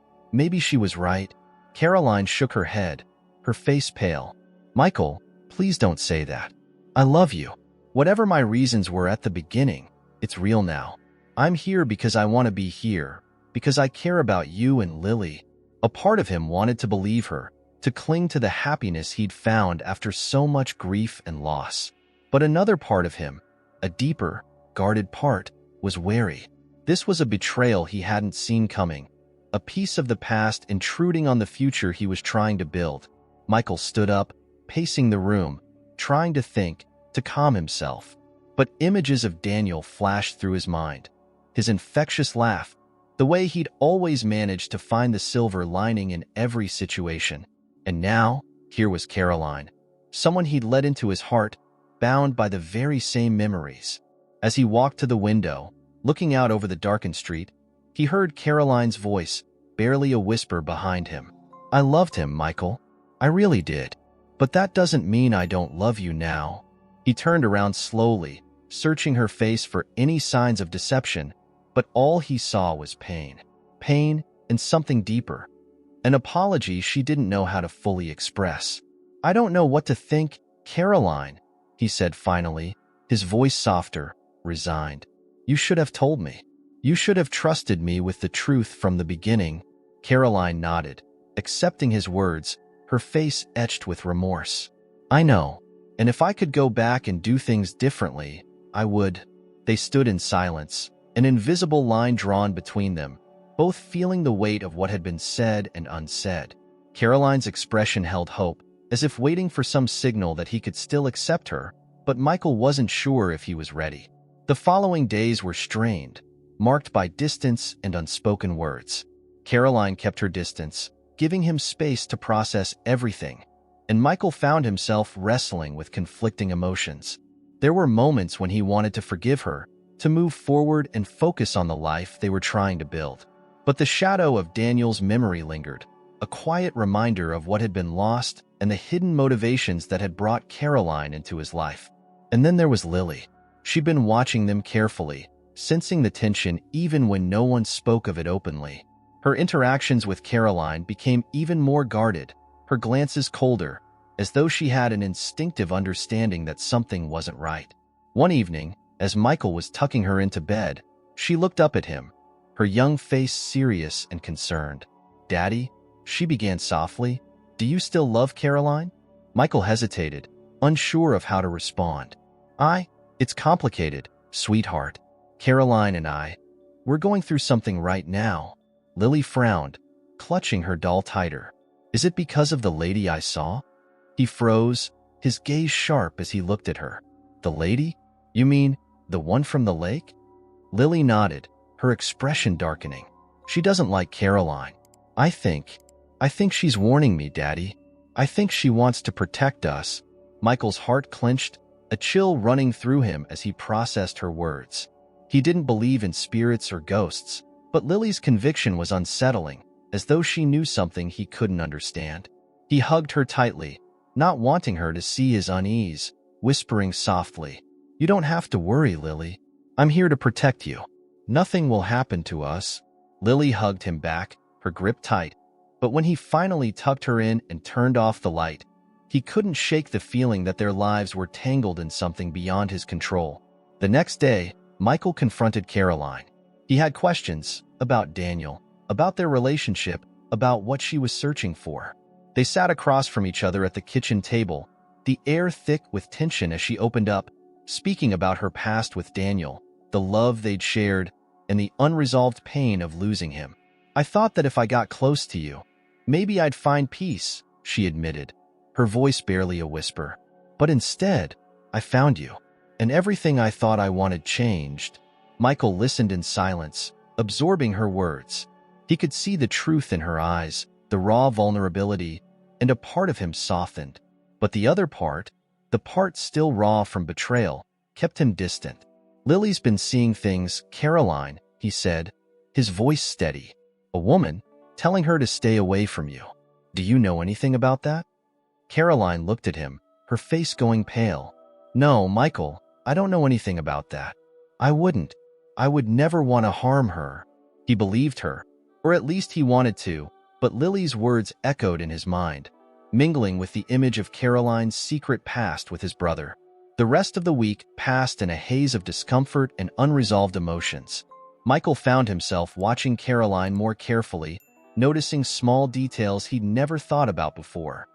she was right." Caroline shook her head, her face pale. "Michael, please don't say that. I love you. Whatever my reasons were at the beginning, it's real now. I'm here because I want to be here, because I care about you and Lily." A part of him wanted to believe her, to cling to the happiness he'd found after so much grief and loss. But another part of him, a deeper, guarded part, was wary. This was a betrayal he hadn't seen coming, a piece of the past intruding on the future he was trying to build. Michael stood up, pacing the room, trying to think, to calm himself. But images of Daniel flashed through his mind. His infectious laugh, the way he'd always managed to find the silver lining in every situation. And now, here was Caroline, someone he'd let into his heart, bound by the very same memories. As he walked to the window, looking out over the darkened street, he heard Caroline's voice, barely a whisper behind him. "I loved him, Michael. I really did. But that doesn't mean I don't love you now." He turned around slowly, searching her face for any signs of deception, but all he saw was pain. Pain and something deeper. An apology she didn't know how to fully express. I don't know what to think, Caroline, he said finally, his voice softer, resigned. You should have told me. You should have trusted me with the truth from the beginning. Caroline nodded, accepting his words, her face etched with remorse. I know, and if I could go back and do things differently, I would. They stood in silence, an invisible line drawn between them, both feeling the weight of what had been said and unsaid. Caroline's expression held hope, as if waiting for some signal that he could still accept her, but Michael wasn't sure if he was ready. The following days were strained, marked by distance and unspoken words. Caroline kept her distance, giving him space to process everything, and Michael found himself wrestling with conflicting emotions. There were moments when he wanted to forgive her, to move forward and focus on the life they were trying to build. But the shadow of Daniel's memory lingered, a quiet reminder of what had been lost and the hidden motivations that had brought Caroline into his life. And then there was Lily. She'd been watching them carefully, sensing the tension even when no one spoke of it openly. Her interactions with Caroline became even more guarded, her glances colder, as though she had an instinctive understanding that something wasn't right. One evening, as Michael was tucking her into bed, she looked up at him, her young face serious and concerned. Daddy, she began softly, do you still love Caroline? Michael hesitated, unsure of how to respond. It's complicated, sweetheart. Caroline and we're going through something right now. Lily frowned, clutching her doll tighter. Is it because of the lady I saw? He froze, his gaze sharp as he looked at her. The lady? You mean, the one from the lake? Lily nodded, her expression darkening. She doesn't like Caroline. I think she's warning me, Daddy. I think she wants to protect us. Michael's heart clenched, a chill running through him as he processed her words. He didn't believe in spirits or ghosts, but Lily's conviction was unsettling, as though she knew something he couldn't understand. He hugged her tightly, not wanting her to see his unease, whispering softly, You don't have to worry, Lily. I'm here to protect you. Nothing will happen to us. Lily hugged him back, her grip tight, but when he finally tucked her in and turned off the light, he couldn't shake the feeling that their lives were tangled in something beyond his control. The next day, Michael confronted Caroline. He had questions about Daniel, about their relationship, about what she was searching for. They sat across from each other at the kitchen table, the air thick with tension as she opened up, speaking about her past with Daniel, the love they'd shared, and the unresolved pain of losing him. I thought that if I got close to you, maybe I'd find peace, she admitted, her voice barely a whisper. But instead, I found you, and everything I thought I wanted changed. Michael listened in silence, absorbing her words. He could see the truth in her eyes, the raw vulnerability, and a part of him softened. But the other part, the part still raw from betrayal, kept him distant. Lily's been seeing things, Caroline, he said, his voice steady. A woman, telling her to stay away from you. Do you know anything about that? Caroline looked at him, her face going pale. No, Michael, I don't know anything about that. I wouldn't. I would never want to harm her. He believed her, or at least he wanted to, but Lily's words echoed in his mind, mingling with the image of Caroline's secret past with his brother. The rest of the week passed in a haze of discomfort and unresolved emotions. Michael found himself watching Caroline more carefully, noticing small details he'd never thought about before.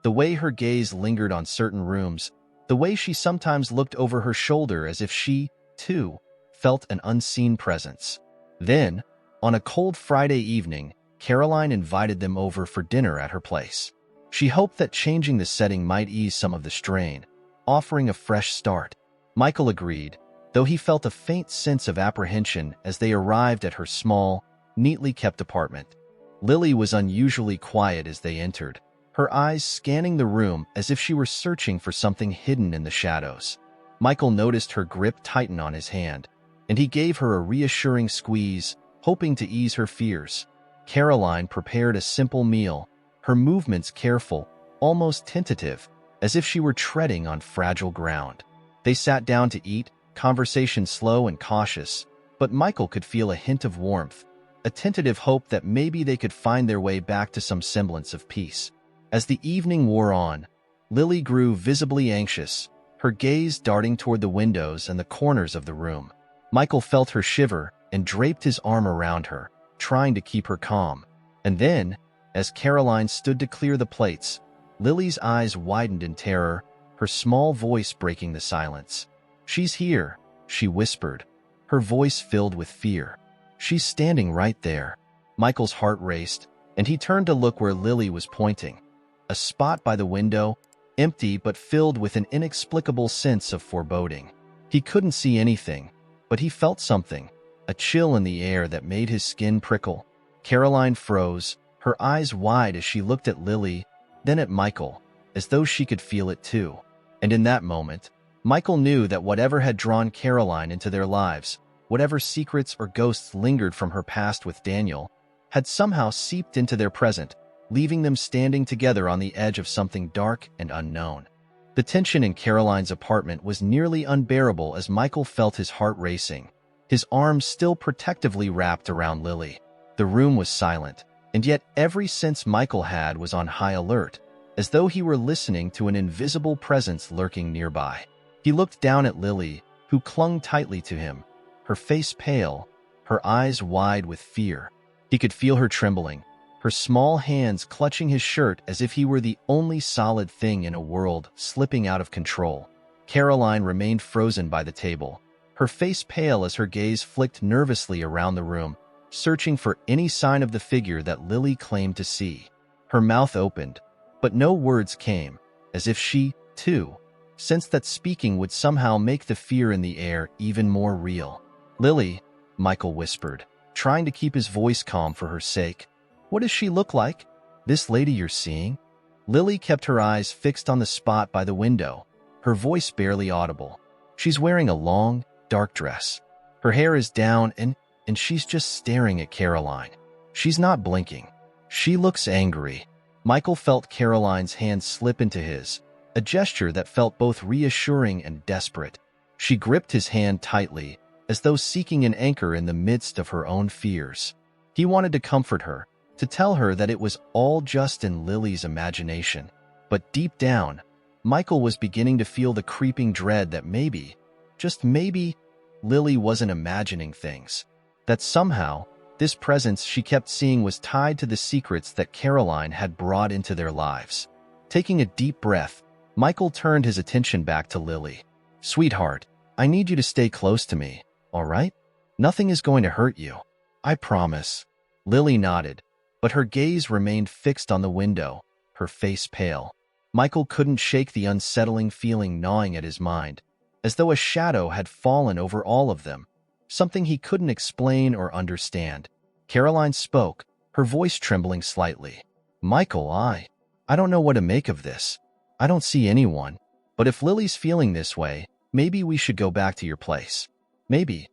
The way her gaze lingered on certain rooms, the way she sometimes looked over her shoulder as if she, too, felt an unseen presence. Then, on a cold Friday evening, Caroline invited them over for dinner at her place. She hoped that changing the setting might ease some of the strain, offering a fresh start. Michael agreed, though he felt a faint sense of apprehension as they arrived at her small, neatly kept apartment. Lily was unusually quiet as they entered, her eyes scanning the room as if she were searching for something hidden in the shadows. Michael noticed her grip tighten on his hand, and he gave her a reassuring squeeze, hoping to ease her fears. Caroline prepared a simple meal, her movements careful, almost tentative, as if she were treading on fragile ground. They sat down to eat, conversation slow and cautious, but Michael could feel a hint of warmth, a tentative hope that maybe they could find their way back to some semblance of peace. As the evening wore on, Lily grew visibly anxious, her gaze darting toward the windows and the corners of the room. Michael felt her shiver and draped his arm around her, trying to keep her calm. And then, as Caroline stood to clear the plates, Lily's eyes widened in terror, her small voice breaking the silence. "She's here," she whispered, her voice filled with fear. "She's standing right there." Michael's heart raced, and he turned to look where Lily was pointing. A spot by the window, empty but filled with an inexplicable sense of foreboding. He couldn't see anything, but he felt something, a chill in the air that made his skin prickle. Caroline froze, her eyes wide as she looked at Lily, then at Michael, as though she could feel it too. And in that moment, Michael knew that whatever had drawn Caroline into their lives, whatever secrets or ghosts lingered from her past with Daniel, had somehow seeped into their present, leaving them standing together on the edge of something dark and unknown. The tension in Caroline's apartment was nearly unbearable as Michael felt his heart racing, his arms still protectively wrapped around Lily. The room was silent, and yet every sense Michael had was on high alert, as though he were listening to an invisible presence lurking nearby. He looked down at Lily, who clung tightly to him, her face pale, her eyes wide with fear. He could feel her trembling, her small hands clutching his shirt as if he were the only solid thing in a world slipping out of control. Caroline remained frozen by the table, her face pale as her gaze flicked nervously around the room, searching for any sign of the figure that Lily claimed to see. Her mouth opened, but no words came, as if she, too, sensed that speaking would somehow make the fear in the air even more real. "Lily," Michael whispered, trying to keep his voice calm for her sake. "What does she look like? This lady you're seeing?" Lily kept her eyes fixed on the spot by the window, her voice barely audible. "She's wearing a long, dark dress. Her hair is down and she's just staring at Caroline. She's not blinking. She looks angry." Michael felt Caroline's hand slip into his, a gesture that felt both reassuring and desperate. She gripped his hand tightly, as though seeking an anchor in the midst of her own fears. He wanted to comfort her, to tell her that it was all just in Lily's imagination. But deep down, Michael was beginning to feel the creeping dread that maybe, just maybe, Lily wasn't imagining things. That somehow, this presence she kept seeing was tied to the secrets that Caroline had brought into their lives. Taking a deep breath, Michael turned his attention back to Lily. "Sweetheart, I need you to stay close to me, all right? Nothing is going to hurt you. I promise." Lily nodded, but her gaze remained fixed on the window, her face pale. Michael couldn't shake the unsettling feeling gnawing at his mind, as though a shadow had fallen over all of them, something he couldn't explain or understand. Caroline spoke, her voice trembling slightly. "Michael, I don't know what to make of this. I don't see anyone, but if Lily's feeling this way, maybe we should go back to your place. Maybe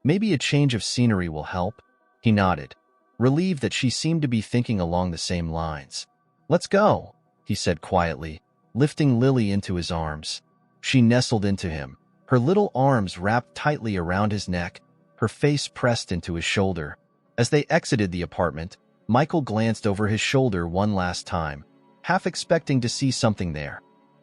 a change of scenery will help." He nodded, relieved that she seemed to be thinking along the same lines. "Let's go," he said quietly, lifting Lily into his arms. She nestled into him, her little arms wrapped tightly around his neck, her face pressed into his shoulder. As they exited the apartment, Michael glanced over his shoulder one last time, half expecting to see something there.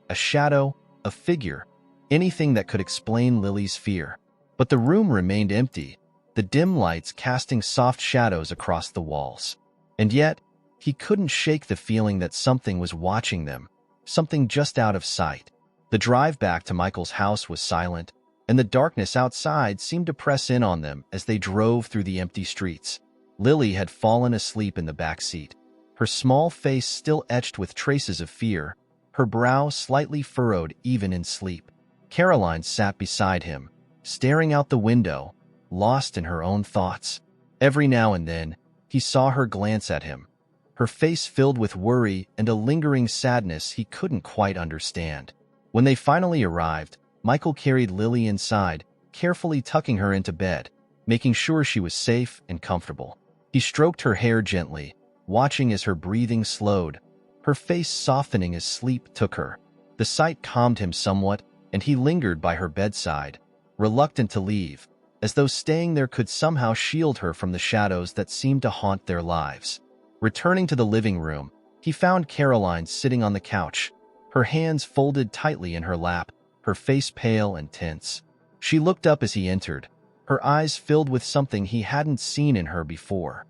A shadow, a figure, anything that could explain Lily's fear. But the room remained empty, the dim lights casting soft shadows across the walls. And yet, he couldn't shake the feeling that something was watching them, something just out of sight. The drive back to Michael's house was silent, and the darkness outside seemed to press in on them as they drove through the empty streets. Lily had fallen asleep in the back seat, her small face still etched with traces of fear, her brow slightly furrowed even in sleep. Caroline sat beside him, staring out the window, lost in her own thoughts. Every now and then, he saw her glance at him, her face filled with worry and a lingering sadness he couldn't quite understand. When they finally arrived, Michael carried Lily inside, carefully tucking her into bed, making sure she was safe and comfortable. He stroked her hair gently, watching as her breathing slowed, her face softening as sleep took her. The sight calmed him somewhat, and he lingered by her bedside, reluctant to leave, as though staying there could somehow shield her from the shadows that seemed to haunt their lives. Returning to the living room, he found Caroline sitting on the couch, her hands folded tightly in her lap, her face pale and tense. She looked up as he entered, her eyes filled with something he hadn't seen in her before.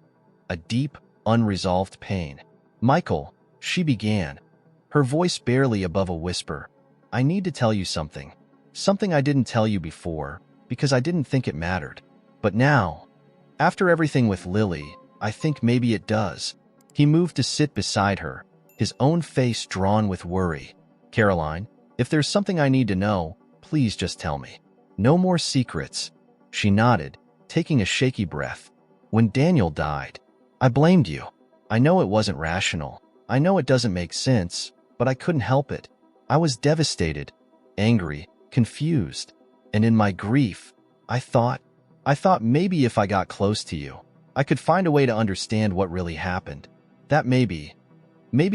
A deep, unresolved pain. "Michael," she began, her voice barely above a whisper. "I need to tell you something. Something I didn't tell you before, because I didn't think it mattered. But now, after everything with Lily, I think maybe it does." He moved to sit beside her, his own face drawn with worry. "Caroline, if there's something I need to know, please just tell me. No more secrets." She nodded, taking a shaky breath. "When Daniel died, I blamed you. I know it wasn't rational. I know it doesn't make sense, but I couldn't help it. I was devastated, angry, confused. And in my grief, I thought maybe if I got close to you, I could find a way to understand what really happened. That maybe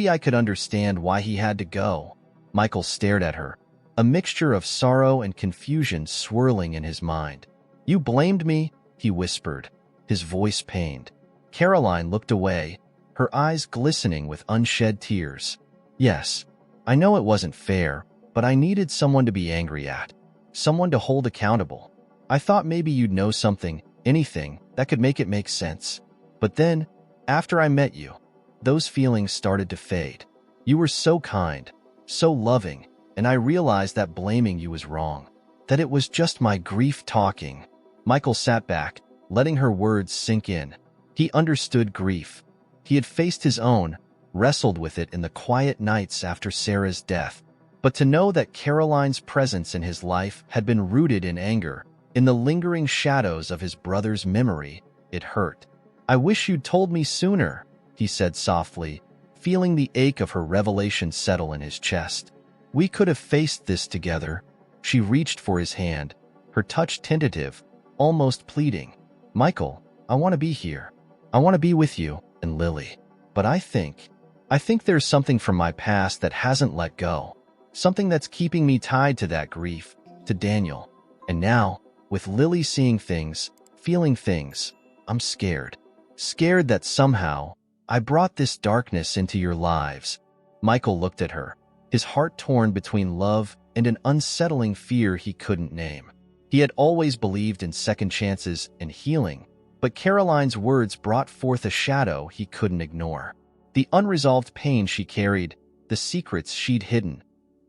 I could understand why he had to go." Michael stared at her, a mixture of sorrow and confusion swirling in his mind. "You blamed me?" he whispered, his voice pained. Caroline looked away, her eyes glistening with unshed tears. "Yes, I know it wasn't fair, but I needed someone to be angry at, someone to hold accountable. I thought maybe you'd know something, anything, that could make it make sense. But then, after I met you, those feelings started to fade. You were so kind, so loving, and I realized that blaming you was wrong, that it was just my grief talking." Michael sat back, letting her words sink in. He understood grief. He had faced his own, wrestled with it in the quiet nights after Sarah's death. But to know that Caroline's presence in his life had been rooted in anger, in the lingering shadows of his brother's memory, it hurt. "I wish you'd told me sooner," he said softly, feeling the ache of her revelation settle in his chest. "We could have faced this together." She reached for his hand, her touch tentative, almost pleading. "Michael, I want to be here. I want to be with you and Lily. But I think there's something from my past that hasn't let go. Something that's keeping me tied to that grief, to Daniel. And now, with Lily seeing things, feeling things, I'm scared. Scared that somehow, I brought this darkness into your lives." Michael looked at her, his heart torn between love and an unsettling fear he couldn't name. He had always believed in second chances and healing, but Caroline's words brought forth a shadow he couldn't ignore. The unresolved pain she carried, the secrets she'd hidden,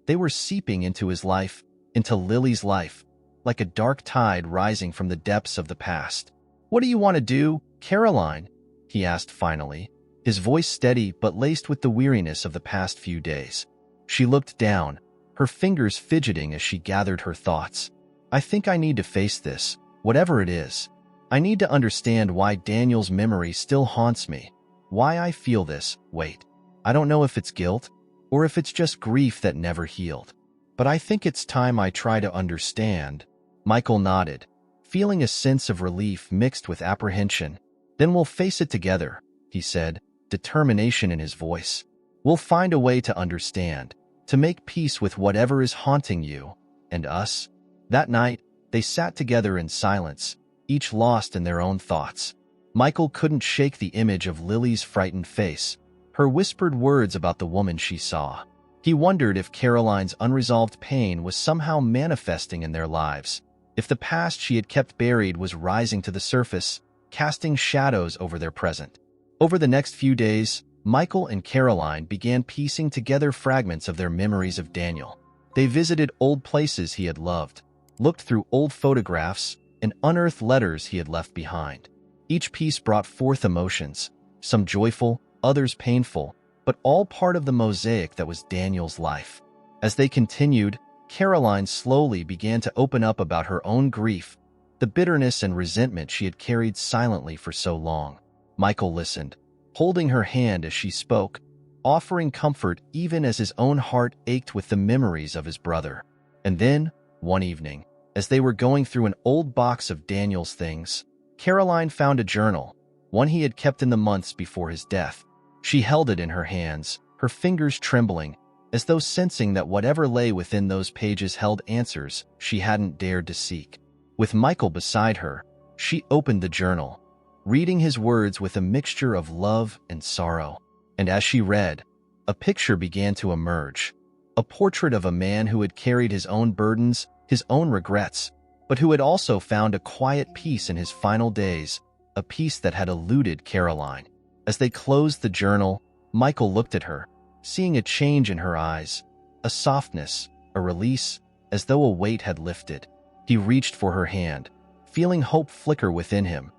they were seeping into his life, into Lily's life, like a dark tide rising from the depths of the past. "What do you want to do, Caroline?" he asked finally, his voice steady but laced with the weariness of the past few days. She looked down, her fingers fidgeting as she gathered her thoughts. "I think I need to face this, whatever it is. I need to understand why Daniel's memory still haunts me, why I feel this. Wait, I don't know if it's guilt, or if it's just grief that never healed. But I think it's time I try to understand." Michael nodded, feeling a sense of relief mixed with apprehension. "Then we'll face it together," he said, determination in his voice. "We'll find a way to understand, to make peace with whatever is haunting you and us." That night, they sat together in silence, each lost in their own thoughts. Michael couldn't shake the image of Lily's frightened face, her whispered words about the woman she saw. He wondered if Caroline's unresolved pain was somehow manifesting in their lives, if the past she had kept buried was rising to the surface, casting shadows over their present. Over the next few days, Michael and Caroline began piecing together fragments of their memories of Daniel. They visited old places he had loved, looked through old photographs, and unearthed letters he had left behind. Each piece brought forth emotions, some joyful, others painful, but all part of the mosaic that was Daniel's life. As they continued, Caroline slowly began to open up about her own grief, the bitterness and resentment she had carried silently for so long. Michael listened, holding her hand as she spoke, offering comfort even as his own heart ached with the memories of his brother. And then, one evening, as they were going through an old box of Daniel's things, Caroline found a journal, one he had kept in the months before his death. She held it in her hands, her fingers trembling, as though sensing that whatever lay within those pages held answers she hadn't dared to seek. With Michael beside her, she opened the journal, reading his words with a mixture of love and sorrow. And as she read, a picture began to emerge. a portrait of a man who had carried his own burdens, his own regrets, but who had also found a quiet peace in his final days, a peace that had eluded Caroline. As they closed the journal, Michael looked at her, seeing a change in her eyes, a softness, a release, as though a weight had lifted. He reached for her hand, feeling hope flicker within him,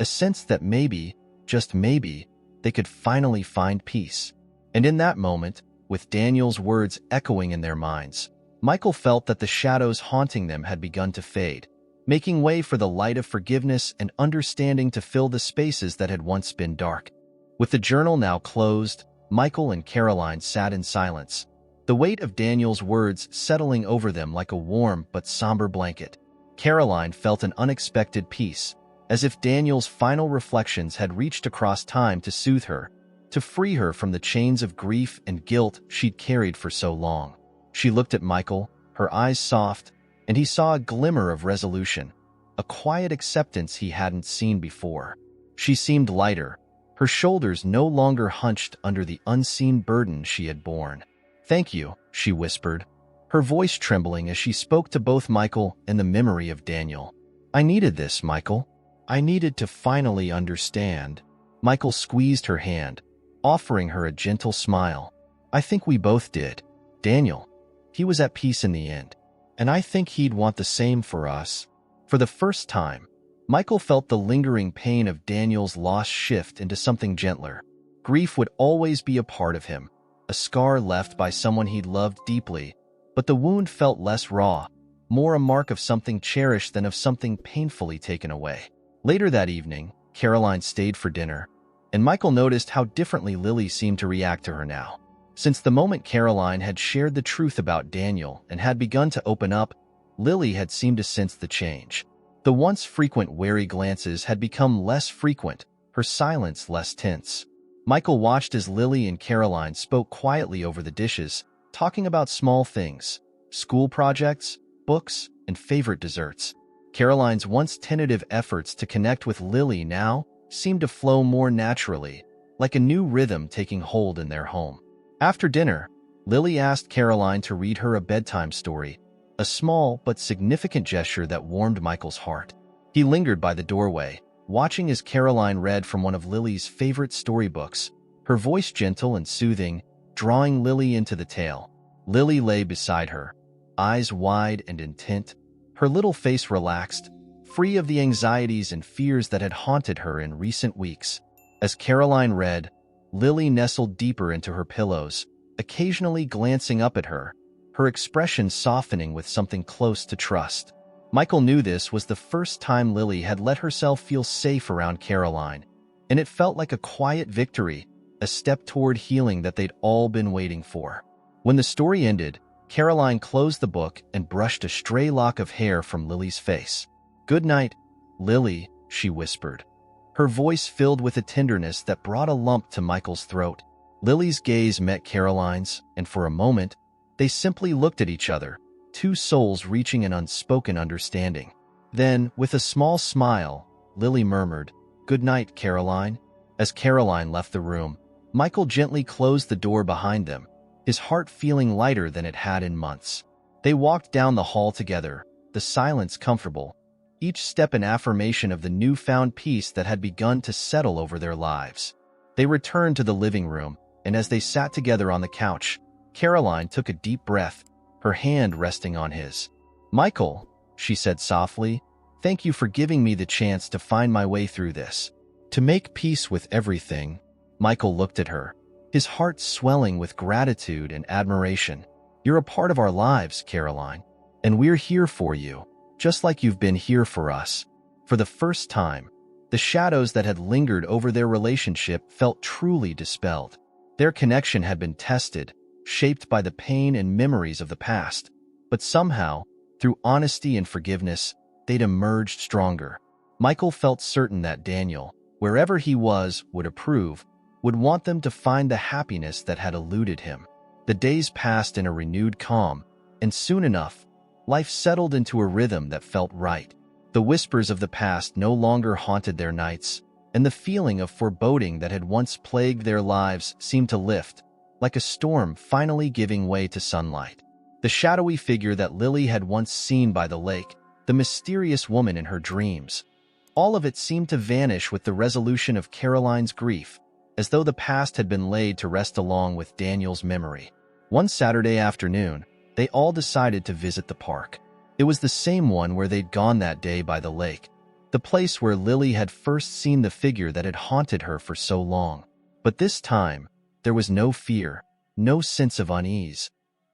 a sense that maybe, just maybe, they could finally find peace. And in that moment, with Daniel's words echoing in their minds, Michael felt that the shadows haunting them had begun to fade, making way for the light of forgiveness and understanding to fill the spaces that had once been dark. With the journal now closed, Michael and Caroline sat in silence, the weight of Daniel's words settling over them like a warm but somber blanket. Caroline felt an unexpected peace, as if Daniel's final reflections had reached across time to soothe her, to free her from the chains of grief and guilt she'd carried for so long. She looked at Michael, her eyes soft, and he saw a glimmer of resolution, a quiet acceptance he hadn't seen before. She seemed lighter, her shoulders no longer hunched under the unseen burden she had borne. "Thank you," she whispered, her voice trembling as she spoke to both Michael and the memory of Daniel. "I needed this, Michael. I needed to finally understand." Michael squeezed her hand, offering her a gentle smile. "I think we both did. Daniel, he was at peace in the end, and I think he'd want the same for us." For the first time, Michael felt the lingering pain of Daniel's loss shift into something gentler. Grief would always be a part of him, a scar left by someone he'd loved deeply, but the wound felt less raw, more a mark of something cherished than of something painfully taken away. Later that evening, Caroline stayed for dinner, and Michael noticed how differently Lily seemed to react to her now. Since the moment Caroline had shared the truth about Daniel and had begun to open up, Lily had seemed to sense the change. The once frequent wary glances had become less frequent, her silence less tense. Michael watched as Lily and Caroline spoke quietly over the dishes, talking about small things, school projects, books, and favorite desserts. Caroline's once tentative efforts to connect with Lily now seemed to flow more naturally, like a new rhythm taking hold in their home. After dinner, Lily asked Caroline to read her a bedtime story, a small but significant gesture that warmed Michael's heart. He lingered by the doorway, watching as Caroline read from one of Lily's favorite storybooks, her voice gentle and soothing, drawing Lily into the tale. Lily lay beside her, eyes wide and intent, her little face relaxed, free of the anxieties and fears that had haunted her in recent weeks. As Caroline read, Lily nestled deeper into her pillows, occasionally glancing up at her, her expression softening with something close to trust. Michael knew this was the first time Lily had let herself feel safe around Caroline, and it felt like a quiet victory, a step toward healing that they'd all been waiting for. When the story ended, Caroline closed the book and brushed a stray lock of hair from Lily's face. "Good night, Lily," she whispered, her voice filled with a tenderness that brought a lump to Michael's throat. Lily's gaze met Caroline's, and for a moment, they simply looked at each other, two souls reaching an unspoken understanding. Then, with a small smile, Lily murmured, "Good night, Caroline." As Caroline left the room, Michael gently closed the door behind them, his heart feeling lighter than it had in months. They walked down the hall together, the silence comfortable, each step an affirmation of the newfound peace that had begun to settle over their lives. They returned to the living room, and as they sat together on the couch, Caroline took a deep breath, her hand resting on his. "Michael," she said softly, "thank you for giving me the chance to find my way through this, to make peace with everything." Michael looked at her, his heart swelling with gratitude and admiration. "You're a part of our lives, Caroline, and we're here for you, just like you've been here for us." For the first time, the shadows that had lingered over their relationship felt truly dispelled. Their connection had been tested, shaped by the pain and memories of the past, but somehow, through honesty and forgiveness, they'd emerged stronger. Michael felt certain that Daniel, wherever he was, would approve, would want them to find the happiness that had eluded him. The days passed in a renewed calm, and soon enough, life settled into a rhythm that felt right. The whispers of the past no longer haunted their nights, and the feeling of foreboding that had once plagued their lives seemed to lift, like a storm finally giving way to sunlight. The shadowy figure that Lily had once seen by the lake, the mysterious woman in her dreams. All of it seemed to vanish with the resolution of Caroline's grief, as though the past had been laid to rest along with Daniel's memory. One Saturday afternoon, they all decided to visit the park. It was the same one where they'd gone that day by the lake, the place where Lily had first seen the figure that had haunted her for so long. But this time, there was no fear, no sense of unease.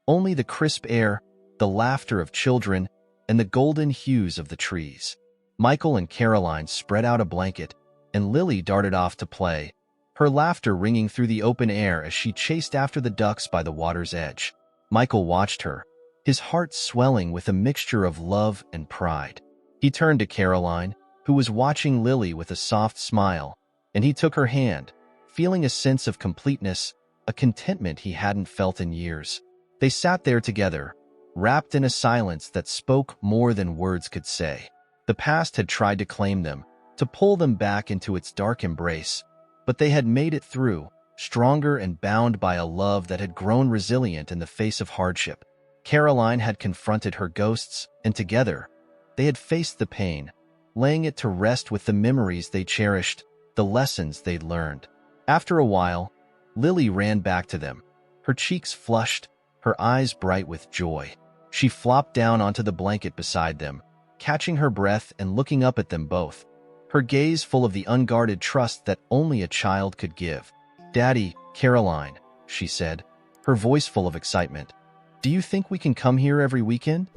Only the crisp air, the laughter of children, and the golden hues of the trees. Michael and Caroline spread out a blanket, and Lily darted off to play, her laughter ringing through the open air as she chased after the ducks by the water's edge. Michael watched her, his heart swelling with a mixture of love and pride. He turned to Caroline, who was watching Lily with a soft smile, and he took her hand, feeling a sense of completeness, a contentment he hadn't felt in years. They sat there together, wrapped in a silence that spoke more than words could say. The past had tried to claim them, to pull them back into its dark embrace, but they had made it through, stronger and bound by a love that had grown resilient in the face of hardship. Caroline had confronted her ghosts, and together, they had faced the pain, laying it to rest with the memories they cherished, the lessons they'd learned. After a while, Lily ran back to them, her cheeks flushed, her eyes bright with joy. She flopped down onto the blanket beside them, catching her breath and looking up at them both, her gaze full of the unguarded trust that only a child could give. "Daddy, Caroline," she said, her voice full of excitement. "Do you think we can come here every weekend?"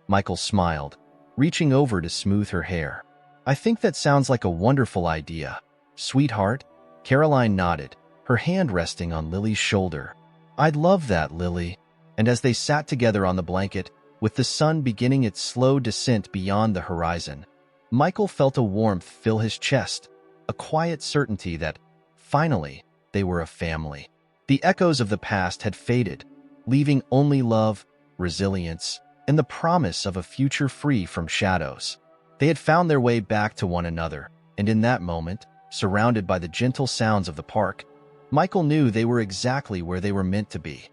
Michael smiled, reaching over to smooth her hair. "I think that sounds like a wonderful idea, sweetheart." Caroline nodded, her hand resting on Lily's shoulder. "I'd love that, Lily." And as they sat together on the blanket, with the sun beginning its slow descent beyond the horizon, Michael felt a warmth fill his chest, a quiet certainty that, finally, they were a family. The echoes of the past had faded, leaving only love, resilience, and the promise of a future free from shadows. They had found their way back to one another, and in that moment, surrounded by the gentle sounds of the park, Michael knew they were exactly where they were meant to be.